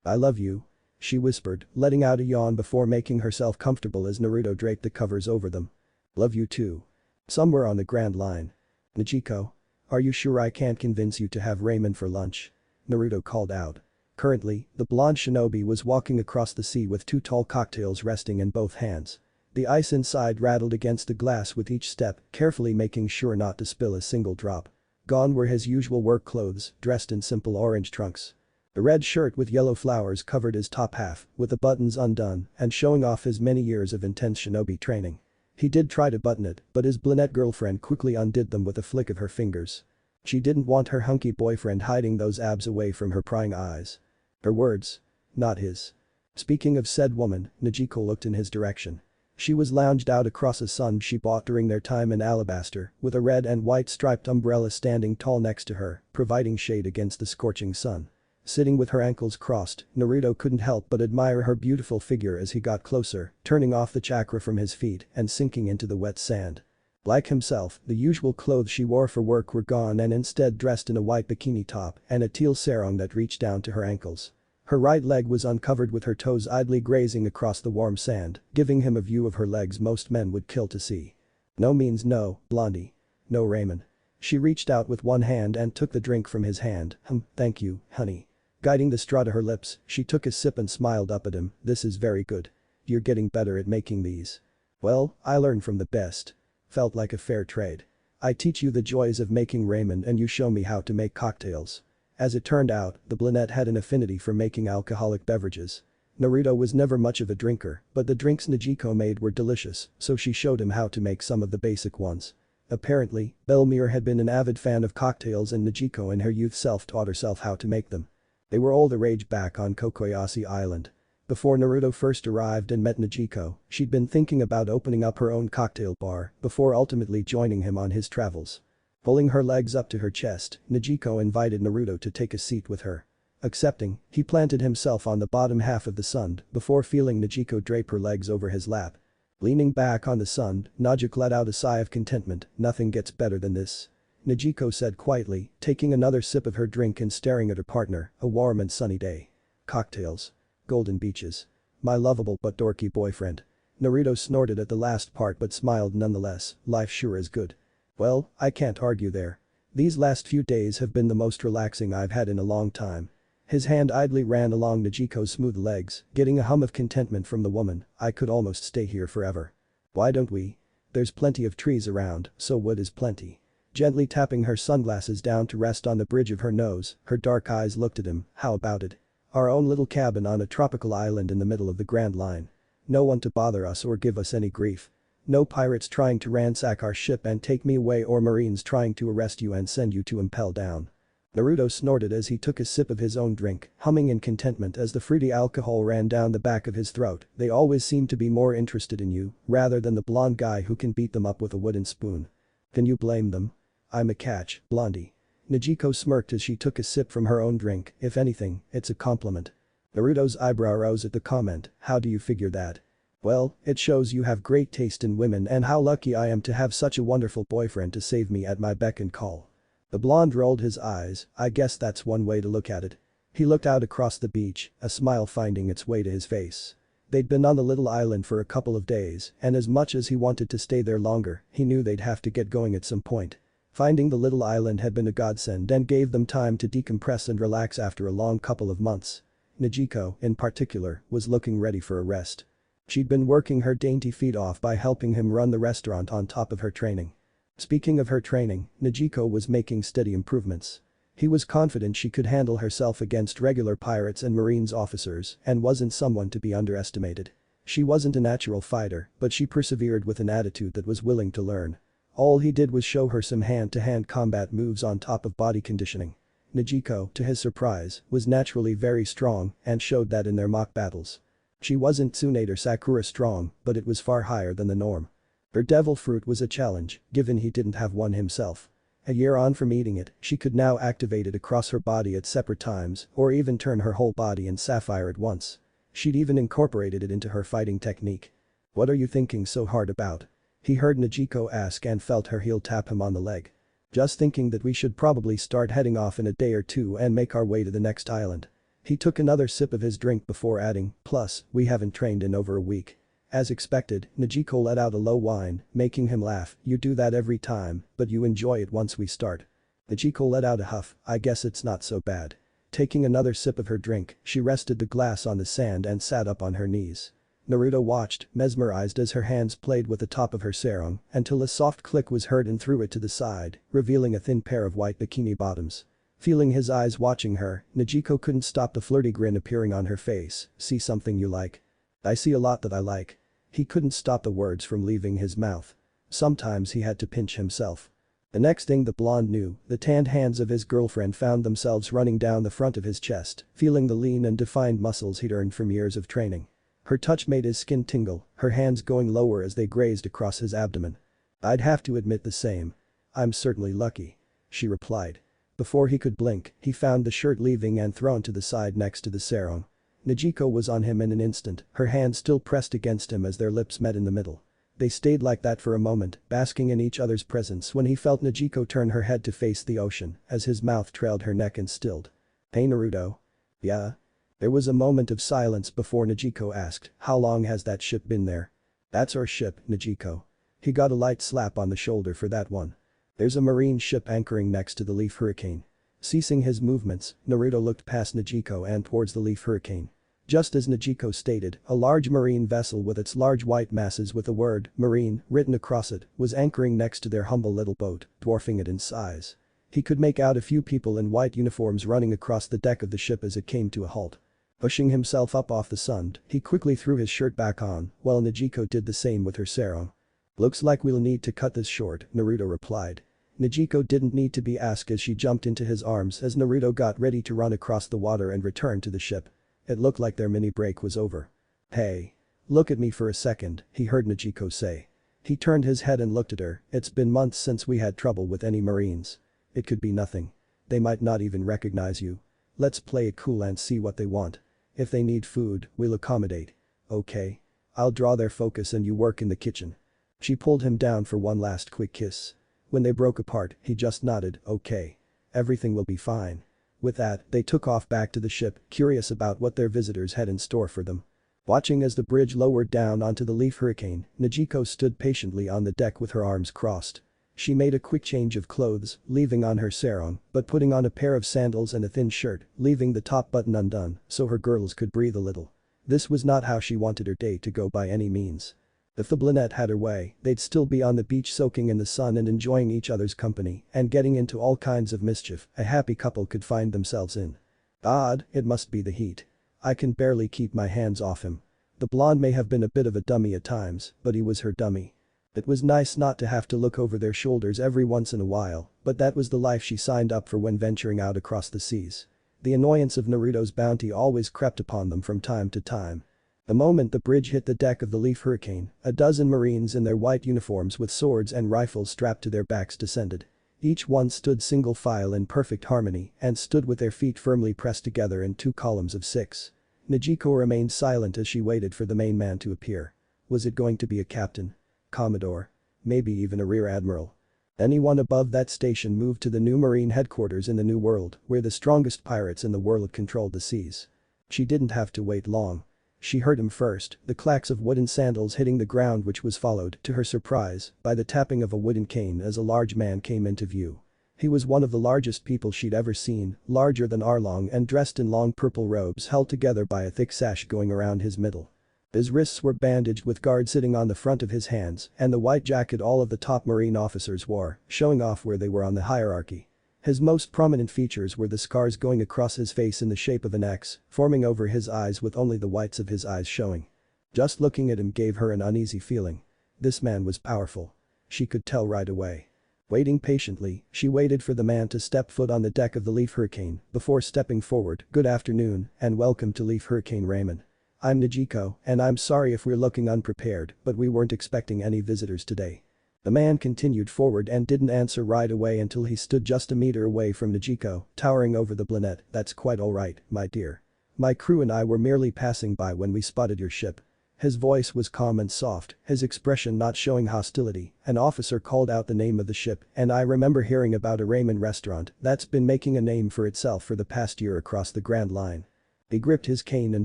I love you. She whispered, letting out a yawn before making herself comfortable as Naruto draped the covers over them. Love you too. Somewhere on the Grand Line. Nojiko. Are you sure I can't convince you to have ramen for lunch? Naruto called out. Currently, the blonde shinobi was walking across the sea with 2 tall cocktails resting in both hands. The ice inside rattled against the glass with each step, carefully making sure not to spill a single drop. Gone were his usual work clothes, dressed in simple orange trunks. The red shirt with yellow flowers covered his top half, with the buttons undone and showing off his many years of intense shinobi training. He did try to button it, but his brunette girlfriend quickly undid them with a flick of her fingers. She didn't want her hunky boyfriend hiding those abs away from her prying eyes. Her words. Not his. Speaking of said woman, Nojiko looked in his direction. She was lounged out across a sun she bought during their time in Alabaster, with a red and white striped umbrella standing tall next to her, providing shade against the scorching sun. Sitting with her ankles crossed, Naruto couldn't help but admire her beautiful figure as he got closer, turning off the chakra from his feet and sinking into the wet sand. Like himself, the usual clothes she wore for work were gone and instead dressed in a white bikini top and a teal sarong that reached down to her ankles. Her right leg was uncovered with her toes idly grazing across the warm sand, giving him a view of her legs most men would kill to see. No means no, Blondie. No Raymond. She reached out with one hand and took the drink from his hand. Thank you, honey. Guiding the straw to her lips, she took a sip and smiled up at him. This is very good. You're getting better at making these. Well, I learned from the best. Felt like a fair trade. I teach you the joys of making Raymond and you show me how to make cocktails. As it turned out, the brunette had an affinity for making alcoholic beverages. Naruto was never much of a drinker, but the drinks Nojiko made were delicious, so she showed him how to make some of the basic ones. Apparently, Belmere had been an avid fan of cocktails and Nojiko in her youth self-taught herself how to make them. They were all the rage back on Kokoyashi Island. Before Naruto first arrived and met Nojiko, she'd been thinking about opening up her own cocktail bar before ultimately joining him on his travels. Pulling her legs up to her chest, Nojiko invited Naruto to take a seat with her. Accepting, he planted himself on the bottom half of the sund before feeling Nojiko drape her legs over his lap. Leaning back on the sund, Nojiko let out a sigh of contentment. Nothing gets better than this. Nojiko said quietly, taking another sip of her drink and staring at her partner. A warm and sunny day. Cocktails. Golden beaches. My lovable but dorky boyfriend. Naruto snorted at the last part but smiled nonetheless. Life sure is good. Well, I can't argue there. These last few days have been the most relaxing I've had in a long time. His hand idly ran along Nojiko's smooth legs, getting a hum of contentment from the woman. I could almost stay here forever. Why don't we? There's plenty of trees around, so wood is plenty. Gently tapping her sunglasses down to rest on the bridge of her nose, her dark eyes looked at him. How about it? Our own little cabin on a tropical island in the middle of the Grand Line. No one to bother us or give us any grief. No pirates trying to ransack our ship and take me away or marines trying to arrest you and send you to impel down. Naruto snorted as he took a sip of his own drink, humming in contentment as the fruity alcohol ran down the back of his throat. They always seem to be more interested in you, rather than the blonde guy who can beat them up with a wooden spoon. Can you blame them? I'm a catch, Blondie. Nojiko smirked as she took a sip from her own drink. If anything, it's a compliment. Naruto's eyebrow rose at the comment. How do you figure that? Well, it shows you have great taste in women and how lucky I am to have such a wonderful boyfriend to save me at my beck and call. The blonde rolled his eyes. I guess that's one way to look at it. He looked out across the beach, a smile finding its way to his face. They'd been on the little island for a couple of days, and as much as he wanted to stay there longer, he knew they'd have to get going at some point. Finding the little island had been a godsend and gave them time to decompress and relax after a long couple of months. Nojiko, in particular, was looking ready for a rest. She'd been working her dainty feet off by helping him run the restaurant on top of her training. Speaking of her training, Nojiko was making steady improvements. He was confident she could handle herself against regular pirates and marines officers and wasn't someone to be underestimated. She wasn't a natural fighter, but she persevered with an attitude that was willing to learn. All he did was show her some hand-to-hand combat moves on top of body conditioning. Nojiko, to his surprise, was naturally very strong and showed that in their mock battles. She wasn't Tsunade or Sakura strong, but it was far higher than the norm. Her devil fruit was a challenge, given he didn't have one himself. A year on from eating it, she could now activate it across her body at separate times or even turn her whole body in sapphire at once. She'd even incorporated it into her fighting technique. What are you thinking so hard about? He heard Nojiko ask and felt her heel tap him on the leg. Just thinking that we should probably start heading off in a day or two and make our way to the next island. He took another sip of his drink before adding, plus, we haven't trained in over a week. As expected, Nojiko let out a low whine, making him laugh. You do that every time, but you enjoy it once we start. Nojiko let out a huff. I guess it's not so bad. Taking another sip of her drink, she rested the glass on the sand and sat up on her knees. Naruto watched, mesmerized as her hands played with the top of her sarong until a soft click was heard and threw it to the side, revealing a thin pair of white bikini bottoms. Feeling his eyes watching her, Nojiko couldn't stop the flirty grin appearing on her face. See something you like? I see a lot that I like. He couldn't stop the words from leaving his mouth. Sometimes he had to pinch himself. The next thing the blonde knew, the tanned hands of his girlfriend found themselves running down the front of his chest, feeling the lean and defined muscles he'd earned from years of training. Her touch made his skin tingle, her hands going lower as they grazed across his abdomen. I'd have to admit the same. I'm certainly lucky. She replied. Before he could blink, he found the shirt leaving and thrown to the side next to the sarong. Nojiko was on him in an instant, her hands still pressed against him as their lips met in the middle. They stayed like that for a moment, basking in each other's presence when he felt Nojiko turn her head to face the ocean as his mouth trailed her neck and stilled. "Hey Naruto." "Yeah?" There was a moment of silence before Nojiko asked, "How long has that ship been there?" "That's our ship, Nojiko." He got a light slap on the shoulder for that one. "There's a marine ship anchoring next to the Leaf Hurricane." Ceasing his movements, Naruto looked past Nojiko and towards the Leaf Hurricane. Just as Nojiko stated, a large marine vessel with its large white masses with the word "marine" written across it was anchoring next to their humble little boat, dwarfing it in size. He could make out a few people in white uniforms running across the deck of the ship as it came to a halt. Pushing himself up off the sand, he quickly threw his shirt back on, while Nojiko did the same with her sarong. "Looks like we'll need to cut this short," Naruto replied. Nojiko didn't need to be asked as she jumped into his arms as Naruto got ready to run across the water and return to the ship. It looked like their mini break was over. "Hey. Look at me for a second," he heard Nojiko say. He turned his head and looked at her. "It's been months since we had trouble with any marines. It could be nothing. They might not even recognize you. Let's play it cool and see what they want. If they need food, we'll accommodate. Okay? I'll draw their focus and you work in the kitchen." She pulled him down for one last quick kiss. When they broke apart, he just nodded, "Okay. Everything will be fine." With that, they took off back to the ship, curious about what their visitors had in store for them. Watching as the bridge lowered down onto the Leaf Hurricane, Nojiko stood patiently on the deck with her arms crossed. She made a quick change of clothes, leaving on her sarong, but putting on a pair of sandals and a thin shirt, leaving the top button undone so her girdles could breathe a little. This was not how she wanted her day to go by any means. If the Blinette had her way, they'd still be on the beach soaking in the sun and enjoying each other's company and getting into all kinds of mischief a happy couple could find themselves in. "Odd, it must be the heat. I can barely keep my hands off him." The blonde may have been a bit of a dummy at times, but he was her dummy. It was nice not to have to look over their shoulders every once in a while, but that was the life she signed up for when venturing out across the seas. The annoyance of Naruto's bounty always crept upon them from time to time. The moment the bridge hit the deck of the Leaf Hurricane, a dozen marines in their white uniforms with swords and rifles strapped to their backs descended. Each one stood single file in perfect harmony and stood with their feet firmly pressed together in 2 columns of 6. Nojiko remained silent as she waited for the main man to appear. Was it going to be a captain? Commodore? Maybe even a rear admiral? Anyone above that station moved to the new marine headquarters in the New World where the strongest pirates in the world controlled the seas. She didn't have to wait long. She heard him first, the clacks of wooden sandals hitting the ground, which was followed, to her surprise, by the tapping of a wooden cane as a large man came into view. He was one of the largest people she'd ever seen, larger than Arlong and dressed in long purple robes held together by a thick sash going around his middle. His wrists were bandaged with guards sitting on the front of his hands and the white jacket all of the top marine officers wore, showing off where they were on the hierarchy. His most prominent features were the scars going across his face in the shape of an X, forming over his eyes with only the whites of his eyes showing. Just looking at him gave her an uneasy feeling. This man was powerful. She could tell right away. Waiting patiently, she waited for the man to step foot on the deck of the Leaf Hurricane before stepping forward. "Good afternoon and welcome to Leaf Hurricane Raymond. I'm Nojiko and I'm sorry if we're looking unprepared, but we weren't expecting any visitors today." The man continued forward and didn't answer right away until he stood just a meter away from Nojiko, towering over the Blinette. "That's quite alright, my dear. My crew and I were merely passing by when we spotted your ship." His voice was calm and soft, his expression not showing hostility. "An officer called out the name of the ship and I remember hearing about a ramen restaurant that's been making a name for itself for the past year across the Grand Line." He gripped his cane in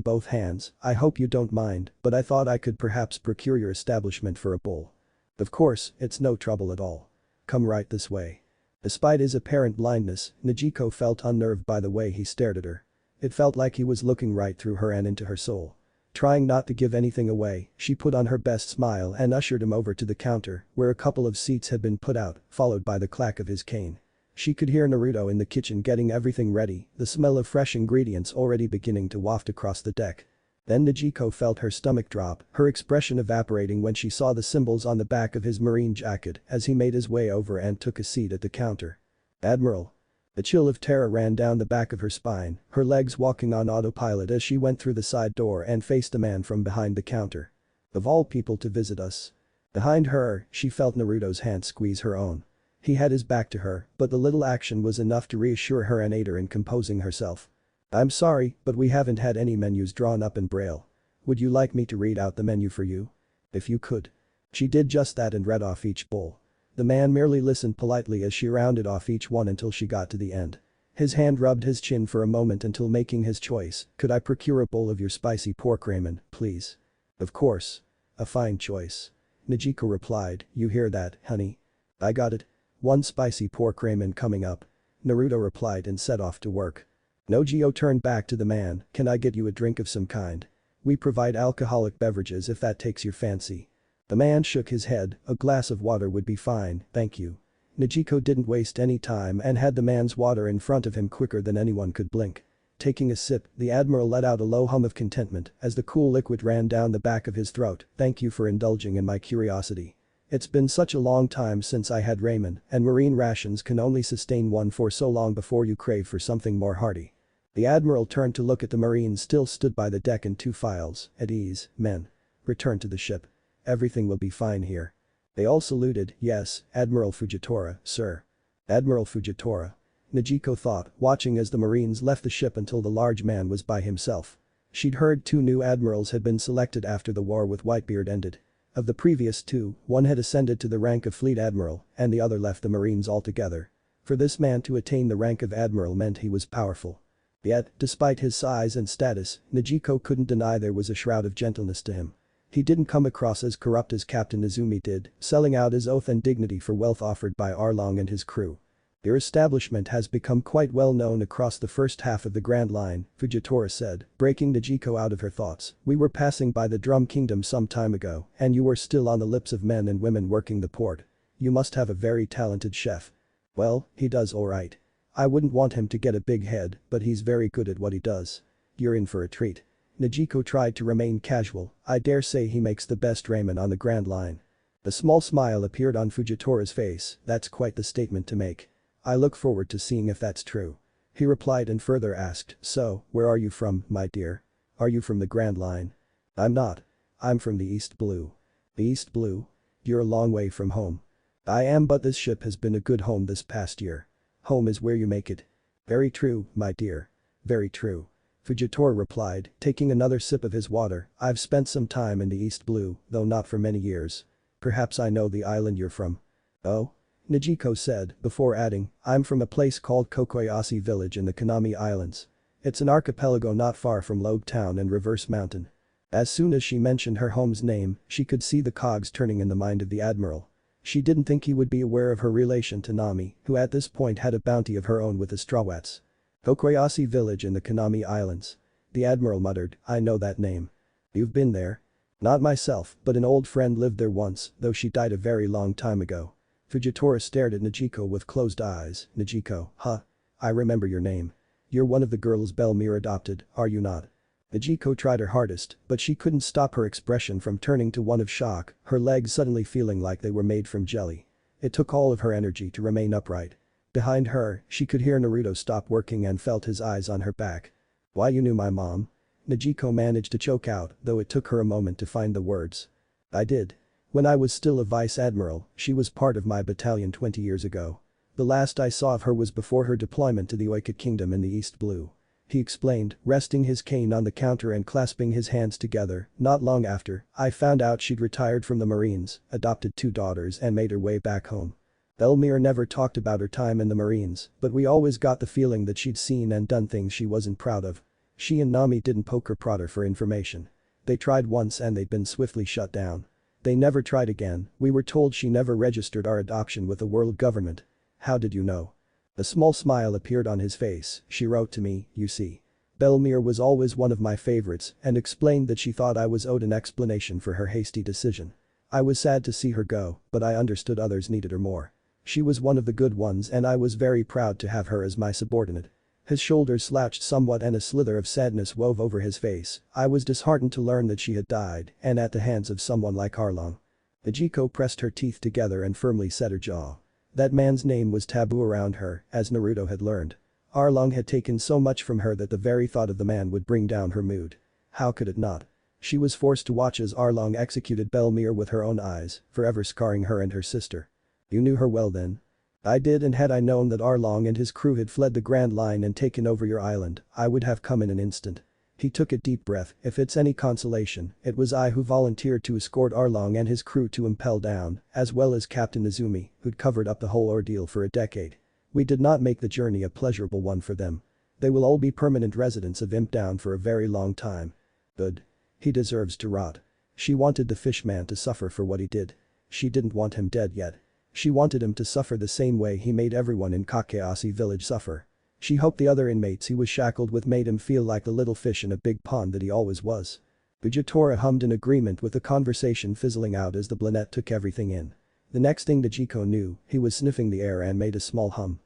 both hands. "I hope you don't mind, but I thought I could perhaps procure your establishment for a bowl." "Of course, it's no trouble at all. Come right this way." Despite his apparent blindness, Nojiko felt unnerved by the way he stared at her. It felt like he was looking right through her and into her soul. Trying not to give anything away, she put on her best smile and ushered him over to the counter, where a couple of seats had been put out, followed by the clack of his cane. She could hear Naruto in the kitchen getting everything ready, the smell of fresh ingredients already beginning to waft across the deck. Then Nojiko felt her stomach drop, her expression evaporating when she saw the symbols on the back of his marine jacket as he made his way over and took a seat at the counter. "Admiral." A chill of terror ran down the back of her spine, her legs walking on autopilot as she went through the side door and faced the man from behind the counter. "Of all people to visit us." Behind her, she felt Naruto's hand squeeze her own. He had his back to her, but the little action was enough to reassure her and aid her in composing herself. "I'm sorry, but we haven't had any menus drawn up in Braille. Would you like me to read out the menu for you? If you could." She did just that and read off each bowl. The man merely listened politely as she rounded off each one until she got to the end. His hand rubbed his chin for a moment until making his choice. "Could I procure a bowl of your spicy pork ramen, please?" "Of course. A fine choice." Nojiko replied, "You hear that, honey? I got it. One spicy pork ramen coming up." Naruto replied and set off to work. Nojiko turned back to the man, "Can I get you a drink of some kind? We provide alcoholic beverages if that takes your fancy." The man shook his head, "A glass of water would be fine, thank you." Nojiko didn't waste any time and had the man's water in front of him quicker than anyone could blink. Taking a sip, the admiral let out a low hum of contentment as the cool liquid ran down the back of his throat. "Thank you for indulging in my curiosity. It's been such a long time since I had ramen, and marine rations can only sustain one for so long before you crave for something more hearty." The admiral turned to look at the marines still stood by the deck in two files. "At ease, men. Return to the ship. Everything will be fine here." They all saluted. "Yes, Admiral Fujitora, sir." Admiral Fujitora. Nojiko thought, watching as the marines left the ship until the large man was by himself. She'd heard 2 new admirals had been selected after the war with Whitebeard ended. Of the previous 2, one had ascended to the rank of fleet admiral and the other left the marines altogether. For this man to attain the rank of admiral meant he was powerful. Yet, despite his size and status, Nojiko couldn't deny there was a shroud of gentleness to him. He didn't come across as corrupt as Captain Izumi did, selling out his oath and dignity for wealth offered by Arlong and his crew. "Your establishment has become quite well known across the first half of the Grand Line," Fujitora said, breaking Nojiko out of her thoughts. "We were passing by the Drum Kingdom some time ago, and you were still on the lips of men and women working the port. You must have a very talented chef." "Well, he does alright. I wouldn't want him to get a big head, but he's very good at what he does. You're in for a treat." Nojiko tried to remain casual. "I dare say he makes the best ramen on the Grand Line." A small smile appeared on Fujitora's face. "That's quite the statement to make. I look forward to seeing if that's true." He replied and further asked, "So, where are you from, my dear? Are you from the Grand Line?" "I'm not. I'm from the East Blue." "The East Blue? You're a long way from home." "I am, but this ship has been a good home this past year." "Home is where you make it." "Very true, my dear. Very true." Fujitora replied, taking another sip of his water. "I've spent some time in the East Blue, though not for many years. Perhaps I know the island you're from." "Oh?" Nojiko said, before adding, "I'm from a place called Kokoyasi Village in the Kanami Islands. It's an archipelago not far from Logue Town and Reverse Mountain." As soon as she mentioned her home's name, she could see the cogs turning in the mind of the admiral. She didn't think he would be aware of her relation to Nami, who at this point had a bounty of her own with the Strawats. "Kokoyasi Village in the Kanami Islands." The admiral muttered, "I know that name." "You've been there?" "Not myself, but an old friend lived there once, though she died a very long time ago." Fujitora stared at Nojiko with closed eyes. "Nojiko, huh? I remember your name. You're one of the girls Belmere adopted, are you not?" Nojiko tried her hardest, but she couldn't stop her expression from turning to one of shock, her legs suddenly feeling like they were made from jelly. It took all of her energy to remain upright. Behind her, she could hear Naruto stop working and felt his eyes on her back. "Why, you knew my mom?" Nojiko managed to choke out, though it took her a moment to find the words. "I did. When I was still a vice admiral, she was part of my battalion 20 years ago. The last I saw of her was before her deployment to the Oika Kingdom in the East Blue." He explained, resting his cane on the counter and clasping his hands together. "Not long after, I found out she'd retired from the Marines, adopted 2 daughters and made her way back home. Belmere never talked about her time in the Marines, but we always got the feeling that she'd seen and done things she wasn't proud of. She and Nami didn't poke her prod her for information. They tried once and they'd been swiftly shut down. They never tried again. We were told she never registered our adoption with the world government." "How did you know?" A small smile appeared on his face. "She wrote to me, you see. Belmere was always one of my favorites and explained that she thought I was owed an explanation for her hasty decision. I was sad to see her go, but I understood others needed her more. She was one of the good ones and I was very proud to have her as my subordinate." His shoulders slouched somewhat and a slither of sadness wove over his face. "I was disheartened to learn that she had died, and at the hands of someone like Arlong." Nojiko pressed her teeth together and firmly set her jaw. That man's name was taboo around her, as Naruto had learned. Arlong had taken so much from her that the very thought of the man would bring down her mood. How could it not? She was forced to watch as Arlong executed Belmere with her own eyes, forever scarring her and her sister. "You knew her well then?" "I did, and had I known that Arlong and his crew had fled the Grand Line and taken over your island, I would have come in an instant." He took a deep breath. If it's any consolation, it was I who volunteered to escort Arlong and his crew to Impel Down, as well as Captain Izumi, who'd covered up the whole ordeal for a decade. We did not make the journey a pleasurable one for them. They will all be permanent residents of Imp Down for a very long time. Good. He deserves to rot. She wanted the fishman to suffer for what he did. She didn't want him dead yet. She wanted him to suffer the same way he made everyone in Kakeasi village suffer. She hoped the other inmates he was shackled with made him feel like the little fish in a big pond that he always was. Fujitora hummed in agreement with the conversation fizzling out as the Blanette took everything in. The next thing Nojiko knew, he was sniffing the air and made a small hum.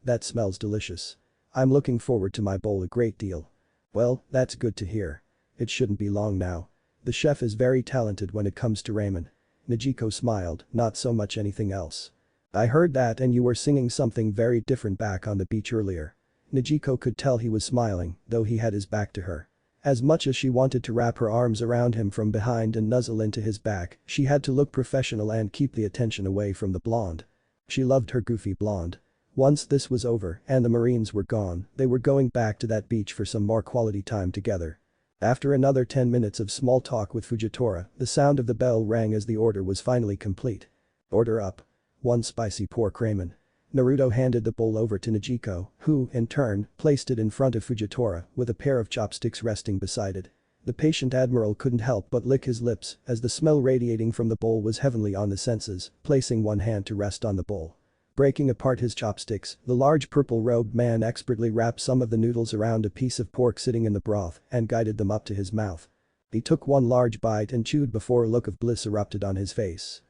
That smells delicious. I'm looking forward to my bowl a great deal. Well, that's good to hear. It shouldn't be long now. The chef is very talented when it comes to ramen. Nojiko smiled, not so much anything else. I heard that and you were singing something very different back on the beach earlier. Nojiko could tell he was smiling, though he had his back to her. As much as she wanted to wrap her arms around him from behind and nuzzle into his back, she had to look professional and keep the attention away from the blonde. She loved her goofy blonde. Once this was over and the Marines were gone, they were going back to that beach for some more quality time together. After another 10 minutes of small talk with Fujitora, the sound of the bell rang as the order was finally complete. Order up. 1 spicy pork ramen. Naruto handed the bowl over to Nojiko, who, in turn, placed it in front of Fujitora with a pair of chopsticks resting beside it. The patient admiral couldn't help but lick his lips as the smell radiating from the bowl was heavenly on the senses, placing one hand to rest on the bowl. Breaking apart his chopsticks, the large purple-robed man expertly wrapped some of the noodles around a piece of pork sitting in the broth and guided them up to his mouth. He took one large bite and chewed before a look of bliss erupted on his face.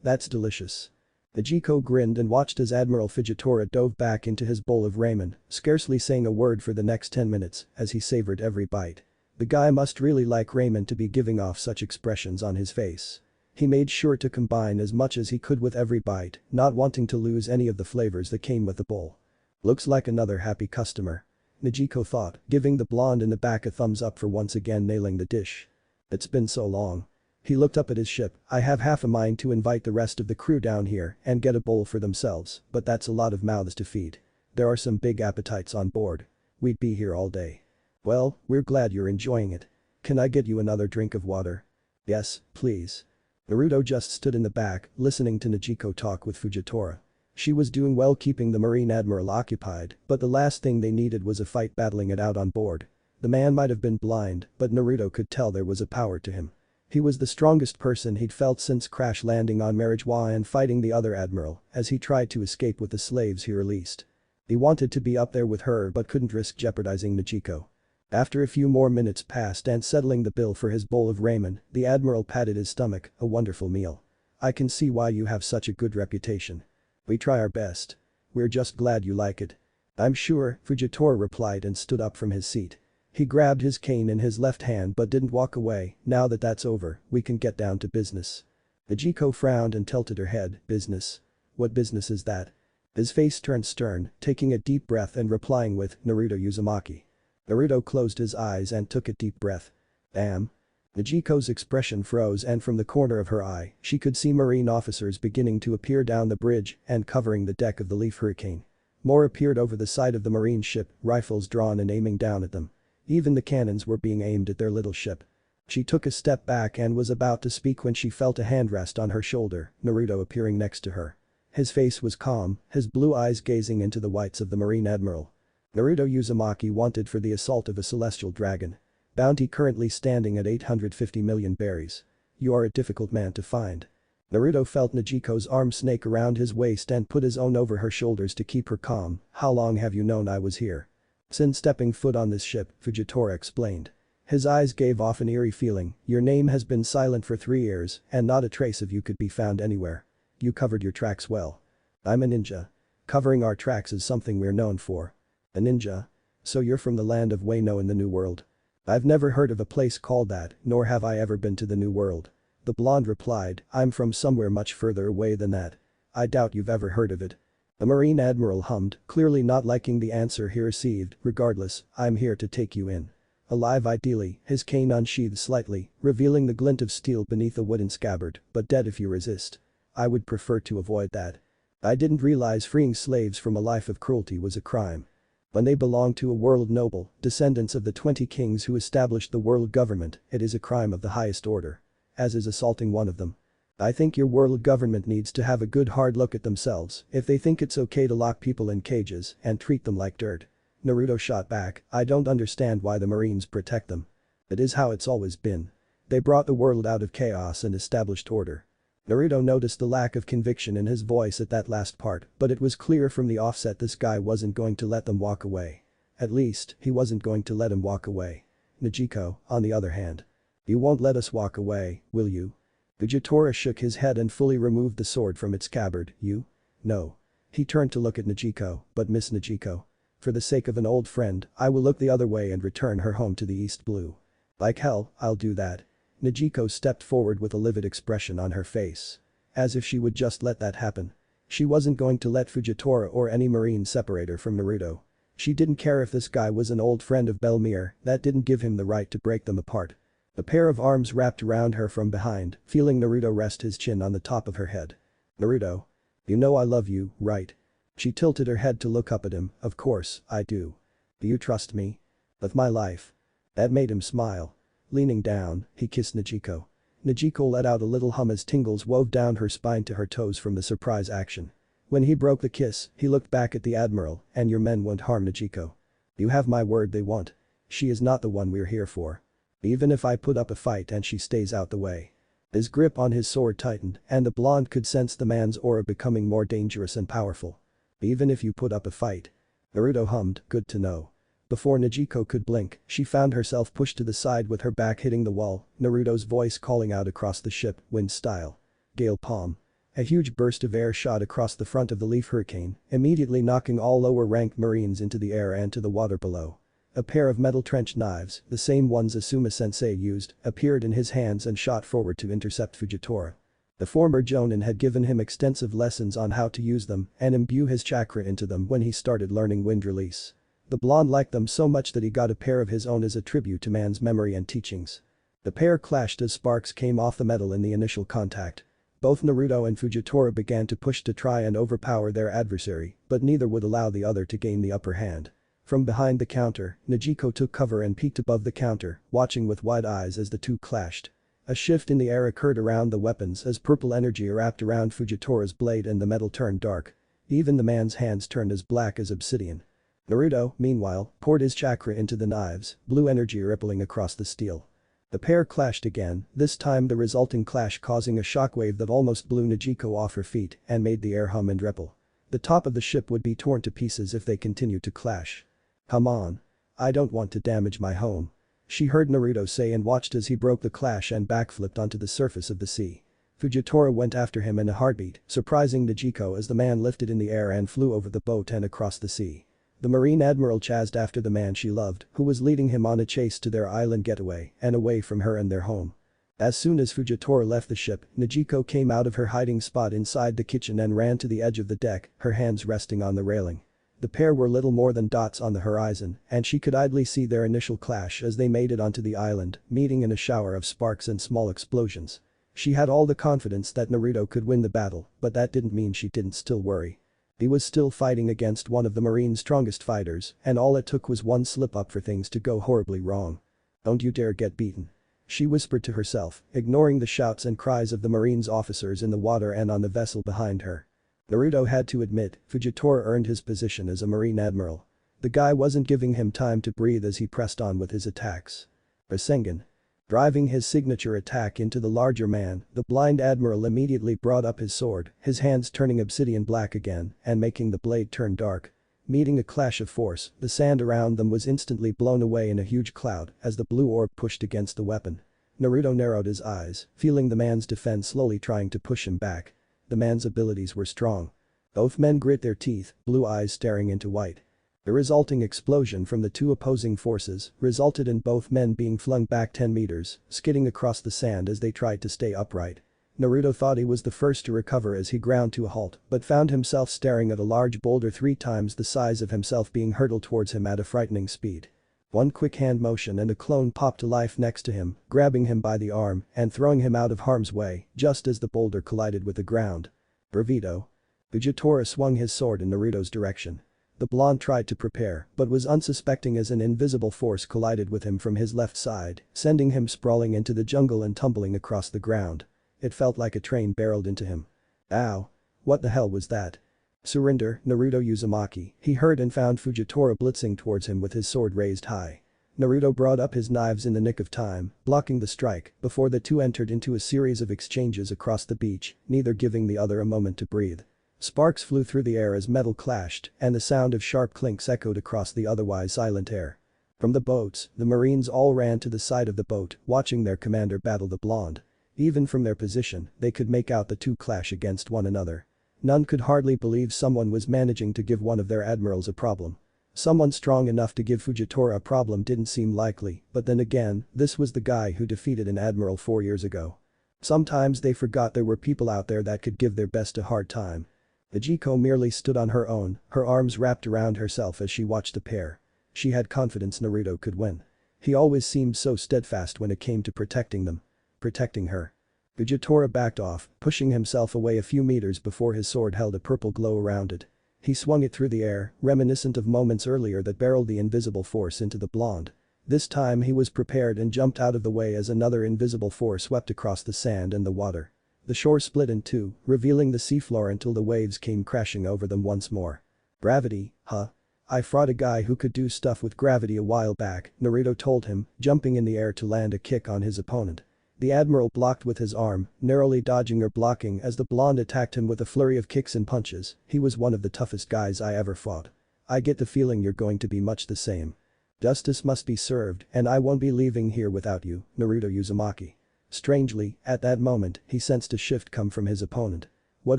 That's delicious. Nojiko grinned and watched as Admiral Fujitora dove back into his bowl of ramen, scarcely saying a word for the next 10 minutes as he savored every bite. The guy must really like ramen to be giving off such expressions on his face. He made sure to combine as much as he could with every bite, not wanting to lose any of the flavors that came with the bowl. Looks like another happy customer. Nojiko thought, giving the blonde in the back a thumbs up for once again nailing the dish. It's been so long. He looked up at his ship. I have half a mind to invite the rest of the crew down here and get a bowl for themselves, but that's a lot of mouths to feed. There are some big appetites on board. We'd be here all day. Well, we're glad you're enjoying it. Can I get you another drink of water? Yes, please. Naruto just stood in the back, listening to Nojiko talk with Fujitora. She was doing well keeping the Marine Admiral occupied, but the last thing they needed was a fight battling it out on board. The man might have been blind, but Naruto could tell there was a power to him. He was the strongest person he'd felt since crash landing on Marijuana and fighting the other admiral as he tried to escape with the slaves he released. He wanted to be up there with her but couldn't risk jeopardizing Nojiko. After a few more minutes passed and settling the bill for his bowl of ramen, the admiral patted his stomach, a wonderful meal. I can see why you have such a good reputation. We try our best. We're just glad you like it. I'm sure, Fujitora replied and stood up from his seat. He grabbed his cane in his left hand but didn't walk away. Now that that's over, we can get down to business. Nojiko frowned and tilted her head. Business? What business is that? His face turned stern, taking a deep breath and replying with, Naruto Uzumaki. Naruto closed his eyes and took a deep breath. Damn. Nojiko's expression froze and from the corner of her eye, she could see Marine officers beginning to appear down the bridge and covering the deck of the Leaf Hurricane. More appeared over the side of the Marine ship, rifles drawn and aiming down at them. Even the cannons were being aimed at their little ship. She took a step back and was about to speak when she felt a hand rest on her shoulder, Naruto appearing next to her. His face was calm, his blue eyes gazing into the whites of the Marine Admiral. Naruto Uzumaki wanted for the assault of a celestial dragon. Bounty currently standing at 850 million berries. You are a difficult man to find. Naruto felt Nojiko's arm snake around his waist and put his own over her shoulders to keep her calm. How long have you known I was here? Since stepping foot on this ship, Fujitora explained. His eyes gave off an eerie feeling. Your name has been silent for 3 years and not a trace of you could be found anywhere. You covered your tracks well. I'm a ninja. Covering our tracks is something we're known for. A ninja? So you're from the land of Wano in the New World? I've never heard of a place called that, nor have I ever been to the New World. The blonde replied, I'm from somewhere much further away than that. I doubt you've ever heard of it. The Marine Admiral hummed, clearly not liking the answer he received. Regardless, I'm here to take you in. Alive ideally, his cane unsheathed slightly, revealing the glint of steel beneath a wooden scabbard, but dead if you resist. I would prefer to avoid that. I didn't realize freeing slaves from a life of cruelty was a crime. When they belong to a world noble, descendants of the 20 kings who established the world government, it is a crime of the highest order. As is assaulting one of them. I think your world government needs to have a good hard look at themselves if they think it's okay to lock people in cages and treat them like dirt. Naruto shot back, I don't understand why the Marines protect them. It is how it's always been. They brought the world out of chaos and established order. Naruto noticed the lack of conviction in his voice at that last part, but it was clear from the offset this guy wasn't going to let them walk away. At least, he wasn't going to let him walk away. Nojiko, on the other hand. You won't let us walk away, will you? Fujitora shook his head and fully removed the sword from its scabbard, you? No. He turned to look at Nojiko, but Miss Nojiko. For the sake of an old friend, I will look the other way and return her home to the East Blue. Like hell, I'll do that. Nojiko stepped forward with a livid expression on her face. As if she would just let that happen. She wasn't going to let Fujitora or any Marine separate her from Naruto. She didn't care if this guy was an old friend of Belmere, that didn't give him the right to break them apart. A pair of arms wrapped around her from behind, feeling Naruto rest his chin on the top of her head. Naruto. You know I love you, right? She tilted her head to look up at him, of course, I do. Do you trust me? With my life. That made him smile. Leaning down, he kissed Nojiko. Nojiko let out a little hum as tingles wove down her spine to her toes from the surprise action. When he broke the kiss, he looked back at the admiral, and your men won't harm Nojiko. You have my word they won't. She is not the one we're here for. Even if I put up a fight and she stays out the way. His grip on his sword tightened, and the blonde could sense the man's aura becoming more dangerous and powerful. Even if you put up a fight. Naruto hummed, good to know. Before Nojiko could blink, she found herself pushed to the side with her back hitting the wall, Naruto's voice calling out across the ship, wind style. Gale palm. A huge burst of air shot across the front of the Leaf Hurricane, immediately knocking all lower-ranked Marines into the air and to the water below. A pair of metal trench knives, the same ones Asuma-sensei used, appeared in his hands and shot forward to intercept Fujitora. The former Jonin had given him extensive lessons on how to use them and imbue his chakra into them when he started learning wind release. The blonde liked them so much that he got a pair of his own as a tribute to man's memory and teachings. The pair clashed as sparks came off the metal in the initial contact. Both Naruto and Fujitora began to push to try and overpower their adversary, but neither would allow the other to gain the upper hand. From behind the counter, Nojiko took cover and peeked above the counter, watching with wide eyes as the two clashed. A shift in the air occurred around the weapons as purple energy wrapped around Fujitora's blade and the metal turned dark. Even the man's hands turned as black as obsidian. Naruto, meanwhile, poured his chakra into the knives, blue energy rippling across the steel. The pair clashed again, this time the resulting clash causing a shockwave that almost blew Nojiko off her feet and made the air hum and ripple. The top of the ship would be torn to pieces if they continued to clash. Come on. I don't want to damage my home. She heard Naruto say and watched as he broke the clash and backflipped onto the surface of the sea. Fujitora went after him in a heartbeat, surprising Nojiko as the man lifted in the air and flew over the boat and across the sea. The Marine Admiral chased after the man she loved, who was leading him on a chase to their island getaway and away from her and their home. As soon as Fujitora left the ship, Nojiko came out of her hiding spot inside the kitchen and ran to the edge of the deck, her hands resting on the railing. The pair were little more than dots on the horizon, and she could idly see their initial clash as they made it onto the island, meeting in a shower of sparks and small explosions. She had all the confidence that Naruto could win the battle, but that didn't mean she didn't still worry. He was still fighting against one of the Marine's strongest fighters, and all it took was one slip-up for things to go horribly wrong. Don't you dare get beaten. She whispered to herself, ignoring the shouts and cries of the Marines' officers in the water and on the vessel behind her. Naruto had to admit, Fujitora earned his position as a Marine Admiral. The guy wasn't giving him time to breathe as he pressed on with his attacks. Rasengan. Driving his signature attack into the larger man, the blind admiral immediately brought up his sword, his hands turning obsidian black again and making the blade turn dark. Meeting a clash of force, the sand around them was instantly blown away in a huge cloud as the blue orb pushed against the weapon. Naruto narrowed his eyes, feeling the man's defense slowly trying to push him back. The man's abilities were strong. Both men grit their teeth, blue eyes staring into white. The resulting explosion from the two opposing forces resulted in both men being flung back 10 meters, skidding across the sand as they tried to stay upright. Naruto thought he was the first to recover as he ground to a halt, but found himself staring at a large boulder 3 times the size of himself being hurtled towards him at a frightening speed. One quick hand motion and a clone popped to life next to him, grabbing him by the arm and throwing him out of harm's way just as the boulder collided with the ground. Bravito. Fujitora swung his sword in Naruto's direction. The blonde tried to prepare but was unsuspecting as an invisible force collided with him from his left side, sending him sprawling into the jungle and tumbling across the ground. It felt like a train barreled into him. Ow. What the hell was that? Surrender, Naruto Uzumaki, he heard and found Fujitora blitzing towards him with his sword raised high. Naruto brought up his knives in the nick of time, blocking the strike before the two entered into a series of exchanges across the beach, neither giving the other a moment to breathe. Sparks flew through the air as metal clashed and the sound of sharp clinks echoed across the otherwise silent air. From the boats, the Marines all ran to the side of the boat, watching their commander battle the blonde. Even from their position, they could make out the two clash against one another. None could hardly believe someone was managing to give one of their admirals a problem. Someone strong enough to give Fujitora a problem didn't seem likely, but then again, this was the guy who defeated an admiral 4 years ago. Sometimes they forgot there were people out there that could give their best a hard time. Nojiko merely stood on her own, her arms wrapped around herself as she watched the pair. She had confidence Naruto could win. He always seemed so steadfast when it came to protecting them. Protecting her. Fujitora backed off, pushing himself away a few meters before his sword held a purple glow around it. He swung it through the air, reminiscent of moments earlier that barreled the invisible force into the blonde. This time he was prepared and jumped out of the way as another invisible force swept across the sand and the water. The shore split in two, revealing the seafloor until the waves came crashing over them once more. Gravity, huh? I fought a guy who could do stuff with gravity a while back, Naruto told him, jumping in the air to land a kick on his opponent. The admiral blocked with his arm, narrowly dodging or blocking as the blonde attacked him with a flurry of kicks and punches. He was one of the toughest guys I ever fought. I get the feeling you're going to be much the same. Justice must be served and I won't be leaving here without you, Naruto Uzumaki. Strangely, at that moment, he sensed a shift come from his opponent. What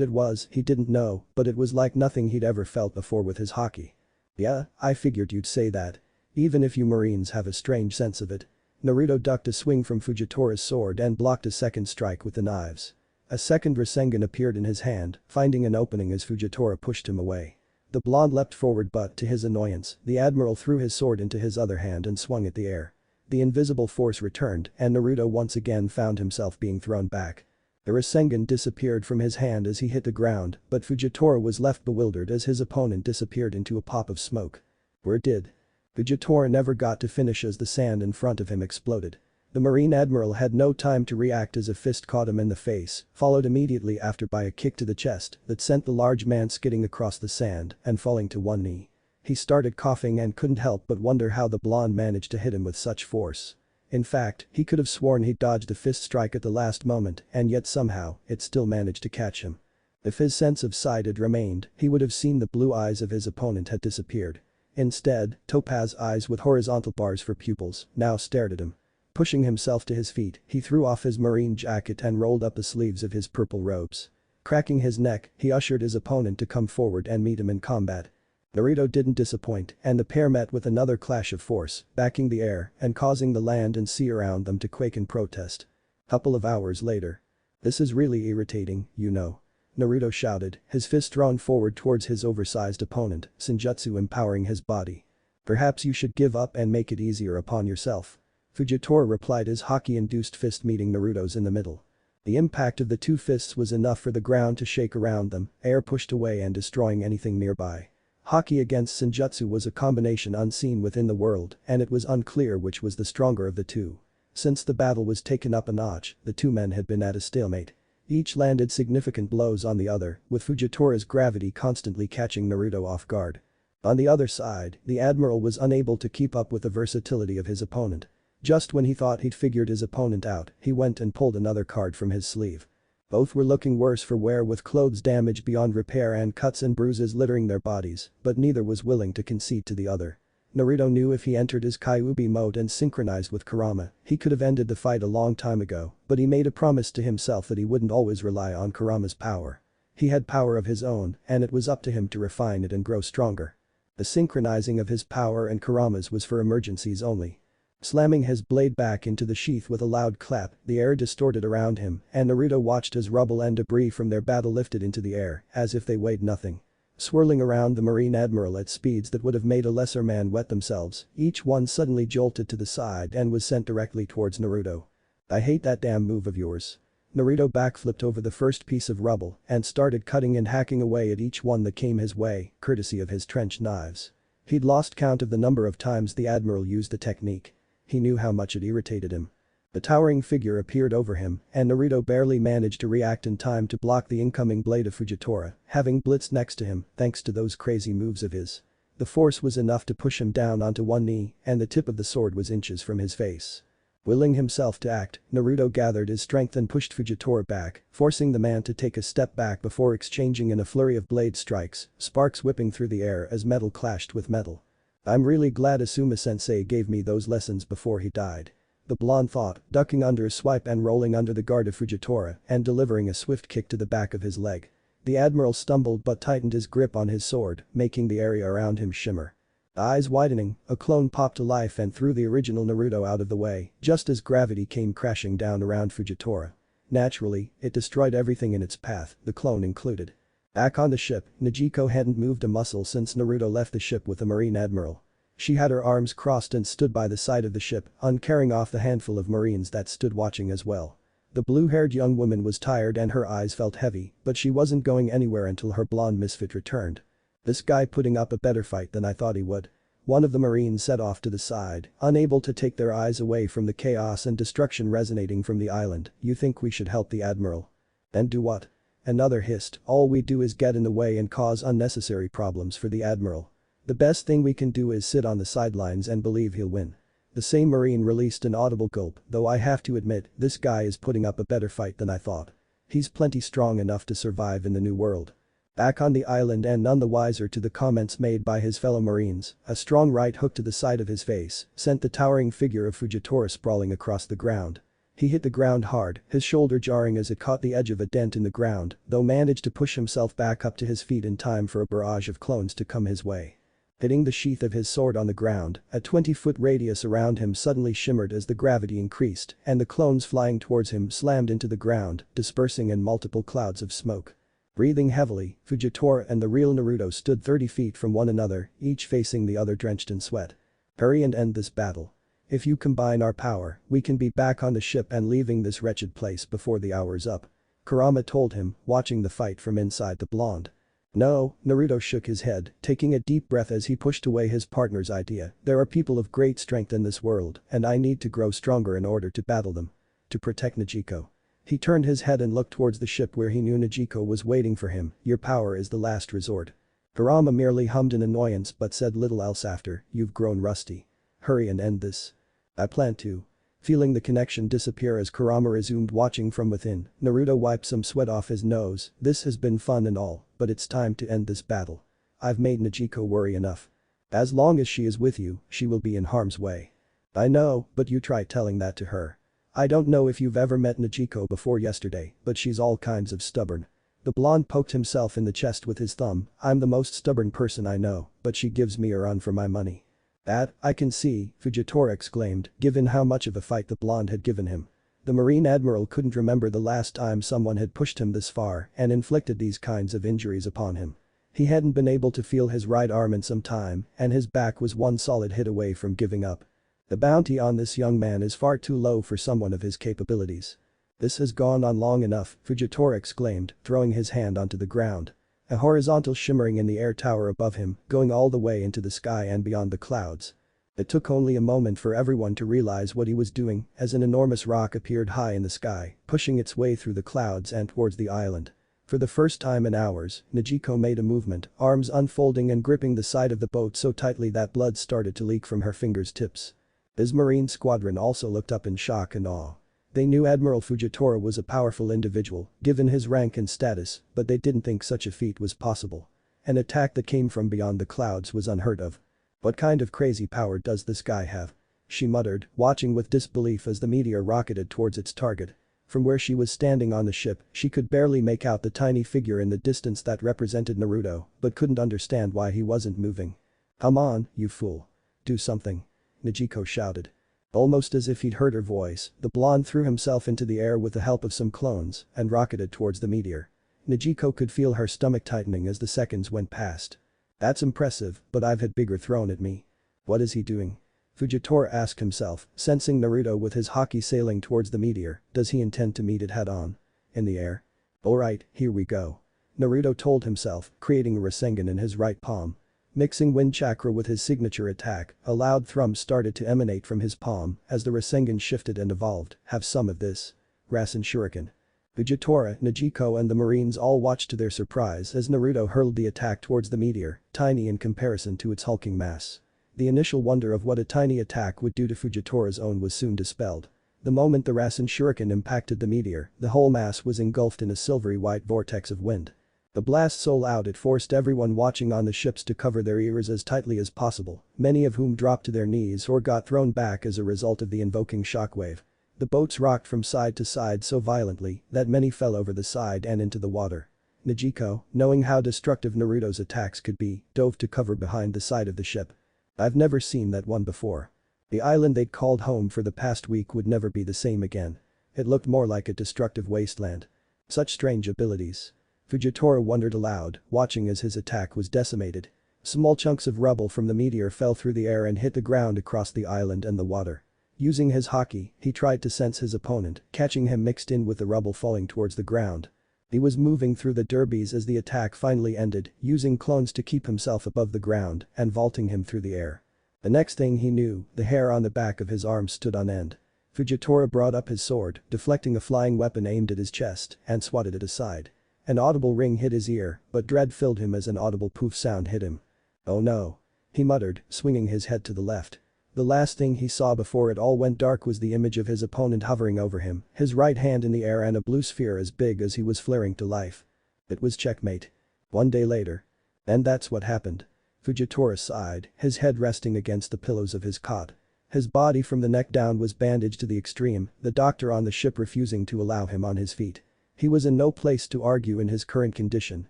it was, he didn't know, but it was like nothing he'd ever felt before with his haki. Yeah, I figured you'd say that. Even if you Marines have a strange sense of it. Naruto ducked a swing from Fujitora's sword and blocked a second strike with the knives. A second Rasengan appeared in his hand, finding an opening as Fujitora pushed him away. The blonde leapt forward but, to his annoyance, the admiral threw his sword into his other hand and swung at the air. The invisible force returned and Naruto once again found himself being thrown back. The Rasengan disappeared from his hand as he hit the ground, but Fujitora was left bewildered as his opponent disappeared into a pop of smoke. Where did? Fujitora never got to finish as the sand in front of him exploded. The Marine Admiral had no time to react as a fist caught him in the face, followed immediately after by a kick to the chest that sent the large man skidding across the sand and falling to one knee. He started coughing and couldn't help but wonder how the blonde managed to hit him with such force. In fact, he could have sworn he dodged a fist strike at the last moment and yet somehow, it still managed to catch him. If his sense of sight had remained, he would have seen the blue eyes of his opponent had disappeared. Instead, topaz eyes with horizontal bars for pupils now stared at him. Pushing himself to his feet, he threw off his marine jacket and rolled up the sleeves of his purple robes. Cracking his neck, he ushered his opponent to come forward and meet him in combat. Naruto didn't disappoint and the pair met with another clash of force, backing the air and causing the land and sea around them to quake in protest. Couple of hours later. This is really irritating, you know. Naruto shouted, his fist drawn forward towards his oversized opponent, Senjutsu empowering his body. Perhaps you should give up and make it easier upon yourself. Fujitora replied, his haki-induced fist meeting Naruto's in the middle. The impact of the two fists was enough for the ground to shake around them, air pushed away and destroying anything nearby. Haki against Senjutsu was a combination unseen within the world and it was unclear which was the stronger of the two. Since the battle was taken up a notch, the two men had been at a stalemate. Each landed significant blows on the other, with Fujitora's gravity constantly catching Naruto off guard. On the other side, the admiral was unable to keep up with the versatility of his opponent. Just when he thought he'd figured his opponent out, he went and pulled another card from his sleeve. Both were looking worse for wear with clothes damaged beyond repair and cuts and bruises littering their bodies, but neither was willing to concede to the other. Naruto knew if he entered his Kyuubi mode and synchronized with Kurama, he could have ended the fight a long time ago, but he made a promise to himself that he wouldn't always rely on Kurama's power. He had power of his own, and it was up to him to refine it and grow stronger. The synchronizing of his power and Kurama's was for emergencies only. Slamming his blade back into the sheath with a loud clap, the air distorted around him, and Naruto watched as rubble and debris from their battle lifted into the air, as if they weighed nothing. Swirling around the Marine Admiral at speeds that would have made a lesser man wet themselves, each one suddenly jolted to the side and was sent directly towards Naruto. I hate that damn move of yours. Naruto backflipped over the first piece of rubble and started cutting and hacking away at each one that came his way, courtesy of his trench knives. He'd lost count of the number of times the Admiral used the technique. He knew how much it irritated him. The towering figure appeared over him, and Naruto barely managed to react in time to block the incoming blade of Fujitora, having blitzed next to him thanks to those crazy moves of his. The force was enough to push him down onto one knee, and the tip of the sword was inches from his face. Willing himself to act, Naruto gathered his strength and pushed Fujitora back, forcing the man to take a step back before exchanging in a flurry of blade strikes, sparks whipping through the air as metal clashed with metal. I'm really glad Asuma-sensei gave me those lessons before he died. The blonde thought, ducking under a swipe and rolling under the guard of Fujitora and delivering a swift kick to the back of his leg. The Admiral stumbled but tightened his grip on his sword, making the area around him shimmer. Eyes widening, a clone popped to life and threw the original Naruto out of the way, just as gravity came crashing down around Fujitora. Naturally, it destroyed everything in its path, the clone included. Back on the ship, Nojiko hadn't moved a muscle since Naruto left the ship with the Marine Admiral. She had her arms crossed and stood by the side of the ship, uncaring off the handful of Marines that stood watching as well. The blue-haired young woman was tired and her eyes felt heavy, but she wasn't going anywhere until her blonde misfit returned. This guy putting up a better fight than I thought he would. One of the Marines set off to the side, unable to take their eyes away from the chaos and destruction resonating from the island. You think we should help the Admiral? Then do what? Another hissed, all we do is get in the way and cause unnecessary problems for the Admiral. The best thing we can do is sit on the sidelines and believe he'll win. The same Marine released an audible gulp, though I have to admit, this guy is putting up a better fight than I thought. He's plenty strong enough to survive in the new world. Back on the island and none the wiser to the comments made by his fellow Marines, a strong right hook to the side of his face sent the towering figure of Fujitora sprawling across the ground. He hit the ground hard, his shoulder jarring as it caught the edge of a dent in the ground, though managed to push himself back up to his feet in time for a barrage of clones to come his way. Hitting the sheath of his sword on the ground, a 20-foot radius around him suddenly shimmered as the gravity increased, and the clones flying towards him slammed into the ground, dispersing in multiple clouds of smoke. Breathing heavily, Fujitora and the real Naruto stood 30 feet from one another, each facing the other drenched in sweat. Hurry and end this battle. If you combine our power, we can be back on the ship and leaving this wretched place before the hour's up. Kurama told him, watching the fight from inside the blonde. No, Naruto shook his head, taking a deep breath as he pushed away his partner's idea. There are people of great strength in this world, and I need to grow stronger in order to battle them. To protect Nojiko. He turned his head and looked towards the ship where he knew Nojiko was waiting for him. Your power is the last resort. Kurama merely hummed in annoyance but said little else after, you've grown rusty. Hurry and end this. I plan to. Feeling the connection disappear as Kurama resumed watching from within, Naruto wiped some sweat off his nose. This has been fun and all, but it's time to end this battle. I've made Nojiko worry enough. As long as she is with you, she will be in harm's way. I know, but you try telling that to her. I don't know if you've ever met Nojiko before yesterday, but she's all kinds of stubborn. The blonde poked himself in the chest with his thumb. I'm the most stubborn person I know, but she gives me a run for my money. That, I can see, Fujitora exclaimed, given how much of a fight the blonde had given him. The Marine Admiral couldn't remember the last time someone had pushed him this far and inflicted these kinds of injuries upon him. He hadn't been able to feel his right arm in some time, and his back was one solid hit away from giving up. The bounty on this young man is far too low for someone of his capabilities. This has gone on long enough, Fujitora exclaimed, throwing his hand onto the ground. A horizontal shimmering in the air tower above him, going all the way into the sky and beyond the clouds. It took only a moment for everyone to realize what he was doing as an enormous rock appeared high in the sky, pushing its way through the clouds and towards the island. For the first time in hours, Nojiko made a movement, arms unfolding and gripping the side of the boat so tightly that blood started to leak from her fingers' tips. His Marine squadron also looked up in shock and awe. They knew Admiral Fujitora was a powerful individual, given his rank and status, but they didn't think such a feat was possible. An attack that came from beyond the clouds was unheard of. What kind of crazy power does this guy have? She muttered, watching with disbelief as the meteor rocketed towards its target. From where she was standing on the ship, she could barely make out the tiny figure in the distance that represented Naruto, but couldn't understand why he wasn't moving. Come on, you fool. Do something. Nojiko shouted. Almost as if he'd heard her voice, the blonde threw himself into the air with the help of some clones and rocketed towards the meteor. Nojiko could feel her stomach tightening as the seconds went past. That's impressive, but I've had bigger thrown at me. What is he doing? Fujitora asked himself, sensing Naruto with his haki sailing towards the meteor. Does he intend to meet it head on? in the air. Alright, here we go. Naruto told himself, creating a Rasengan in his right palm. Mixing wind chakra with his signature attack, a loud thrum started to emanate from his palm as the Rasengan shifted and evolved. Have some of this. Rasen Shuriken. Fujitora, Nojiko and the Marines all watched to their surprise as Naruto hurled the attack towards the meteor, tiny in comparison to its hulking mass. The initial wonder of what a tiny attack would do to Fujitora's own was soon dispelled. The moment the Rasen Shuriken impacted the meteor, the whole mass was engulfed in a silvery white vortex of wind. The blast so loud it forced everyone watching on the ships to cover their ears as tightly as possible, many of whom dropped to their knees or got thrown back as a result of the invoking shockwave. The boats rocked from side to side so violently that many fell over the side and into the water. Nojiko, knowing how destructive Naruto's attacks could be, dove to cover behind the side of the ship. I've never seen that one before. The island they'd called home for the past week would never be the same again. It looked more like a destructive wasteland. Such strange abilities. Fujitora wondered aloud, watching as his attack was decimated. Small chunks of rubble from the meteor fell through the air and hit the ground across the island and the water. Using his haki, he tried to sense his opponent, catching him mixed in with the rubble falling towards the ground. He was moving through the derbies as the attack finally ended, using clones to keep himself above the ground and vaulting him through the air. The next thing he knew, the hair on the back of his arm stood on end. Fujitora brought up his sword, deflecting a flying weapon aimed at his chest, and swatted it aside. An audible ring hit his ear, but dread filled him as an audible poof sound hit him. Oh no. He muttered, swinging his head to the left. The last thing he saw before it all went dark was the image of his opponent hovering over him, his right hand in the air and a blue sphere as big as he was flaring to life. It was checkmate. One day later. And that's what happened. Fujitora sighed, his head resting against the pillows of his cot. His body from the neck down was bandaged to the extreme, the doctor on the ship refusing to allow him on his feet. He was in no place to argue in his current condition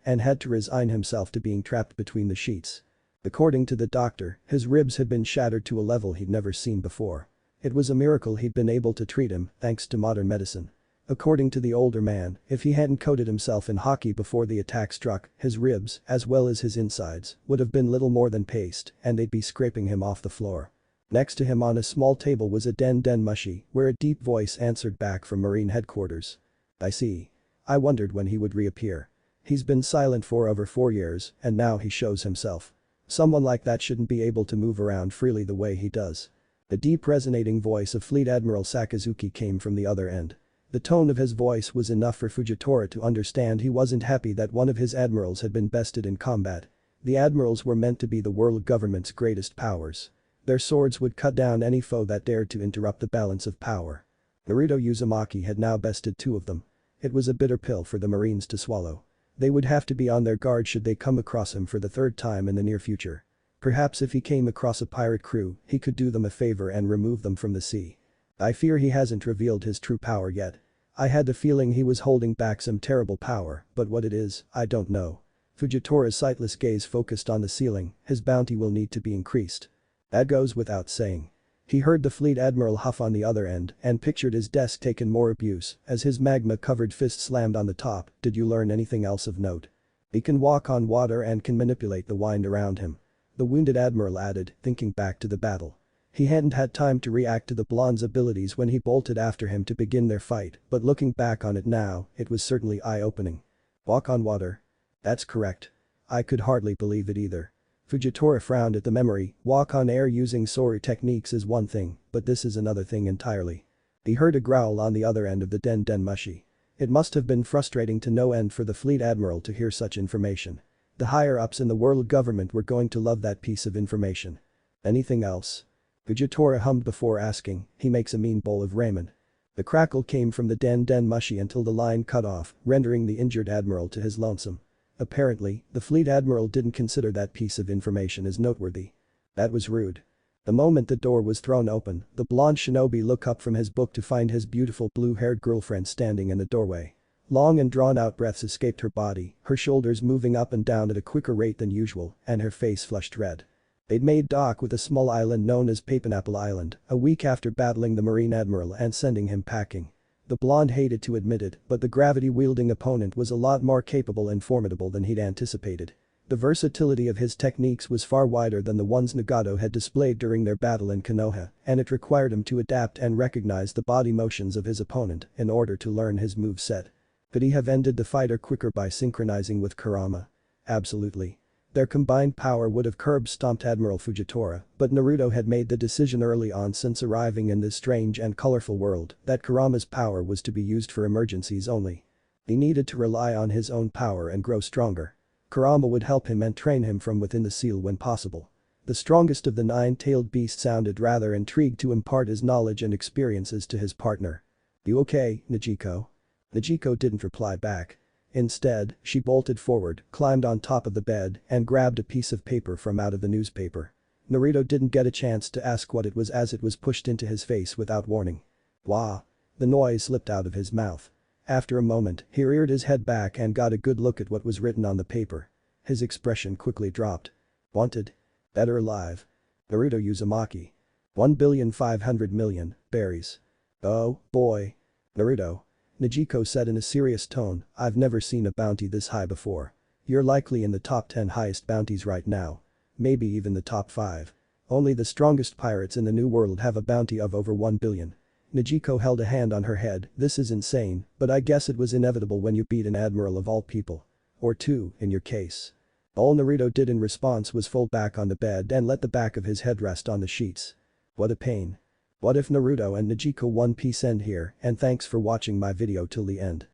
and had to resign himself to being trapped between the sheets. According to the doctor, his ribs had been shattered to a level he'd never seen before. It was a miracle he'd been able to treat him, thanks to modern medicine. According to the older man, if he hadn't coated himself in haki before the attack struck, his ribs, as well as his insides, would have been little more than paste and they'd be scraping him off the floor. Next to him on a small table was a den mushi, where a deep voice answered back from Marine headquarters. I see. I wondered when he would reappear. He's been silent for over 4 years, and now he shows himself. Someone like that shouldn't be able to move around freely the way he does. The deep resonating voice of Fleet Admiral Sakazuki came from the other end. The tone of his voice was enough for Fujitora to understand he wasn't happy that one of his admirals had been bested in combat. The admirals were meant to be the world government's greatest powers. Their swords would cut down any foe that dared to interrupt the balance of power. Naruto Uzumaki had now bested 2 of them. It was a bitter pill for the Marines to swallow. They would have to be on their guard should they come across him for the 3rd time in the near future. Perhaps if he came across a pirate crew, he could do them a favor and remove them from the sea. I fear he hasn't revealed his true power yet. I had the feeling he was holding back some terrible power, but what it is, I don't know. Fujitora's sightless gaze focused on the ceiling, his bounty will need to be increased. That goes without saying. He heard the fleet admiral huff on the other end and pictured his desk taking more abuse as his magma-covered fist slammed on the top. Did you learn anything else of note? He can walk on water and can manipulate the wind around him. The wounded admiral added, thinking back to the battle. He hadn't had time to react to the blonde's abilities when he bolted after him to begin their fight, but looking back on it now, it was certainly eye-opening. Walk on water? That's correct. I could hardly believe it either. Fujitora frowned at the memory. Walk on air using Sori techniques is one thing, but this is another thing entirely. He heard a growl on the other end of the den mushi. It must have been frustrating to no end for the fleet admiral to hear such information. The higher-ups in the world government were going to love that piece of information. Anything else? Fujitora hummed before asking. He makes a mean bowl of ramen. The crackle came from the den mushi until the line cut off, rendering the injured admiral to his lonesome. Apparently, the fleet admiral didn't consider that piece of information as noteworthy. That was rude. The moment the door was thrown open, the blonde shinobi looked up from his book to find his beautiful blue-haired girlfriend standing in the doorway. Long and drawn-out breaths escaped her body, her shoulders moving up and down at a quicker rate than usual, and her face flushed red. They'd made dock with a small island known as Papineapple Island, a week after battling the Marine admiral and sending him packing. The blonde hated to admit it, but the gravity-wielding opponent was a lot more capable and formidable than he'd anticipated. The versatility of his techniques was far wider than the ones Nagato had displayed during their battle in Konoha, and it required him to adapt and recognize the body motions of his opponent in order to learn his moveset. Could he have ended the fight quicker by synchronizing with Kurama? Absolutely. Their combined power would have curb-stomped Admiral Fujitora, but Naruto had made the decision early on since arriving in this strange and colorful world that Kurama's power was to be used for emergencies only. He needed to rely on his own power and grow stronger. Kurama would help him and train him from within the seal when possible. The strongest of the nine-tailed beast sounded rather intrigued to impart his knowledge and experiences to his partner. "You okay, Nojiko?" Nojiko didn't reply back. Instead, she bolted forward, climbed on top of the bed, and grabbed a piece of paper from out of the newspaper. Naruto didn't get a chance to ask what it was as it was pushed into his face without warning. Wah! The noise slipped out of his mouth. After a moment, he reared his head back and got a good look at what was written on the paper. His expression quickly dropped. Wanted. Better alive. Naruto Uzumaki. 1,500,000,000 berries. Oh, boy. Naruto. Nojiko said in a serious tone, I've never seen a bounty this high before. You're likely in the top 10 highest bounties right now. Maybe even the top 5. Only the strongest pirates in the New World have a bounty of over 1 billion. Nojiko held a hand on her head, this is insane, but I guess it was inevitable when you beat an admiral of all people. Or two, in your case. All Naruto did in response was fall back on the bed and let the back of his head rest on the sheets. What a pain. What if Naruto and Nojiko One Piece end here, and thanks for watching my video till the end.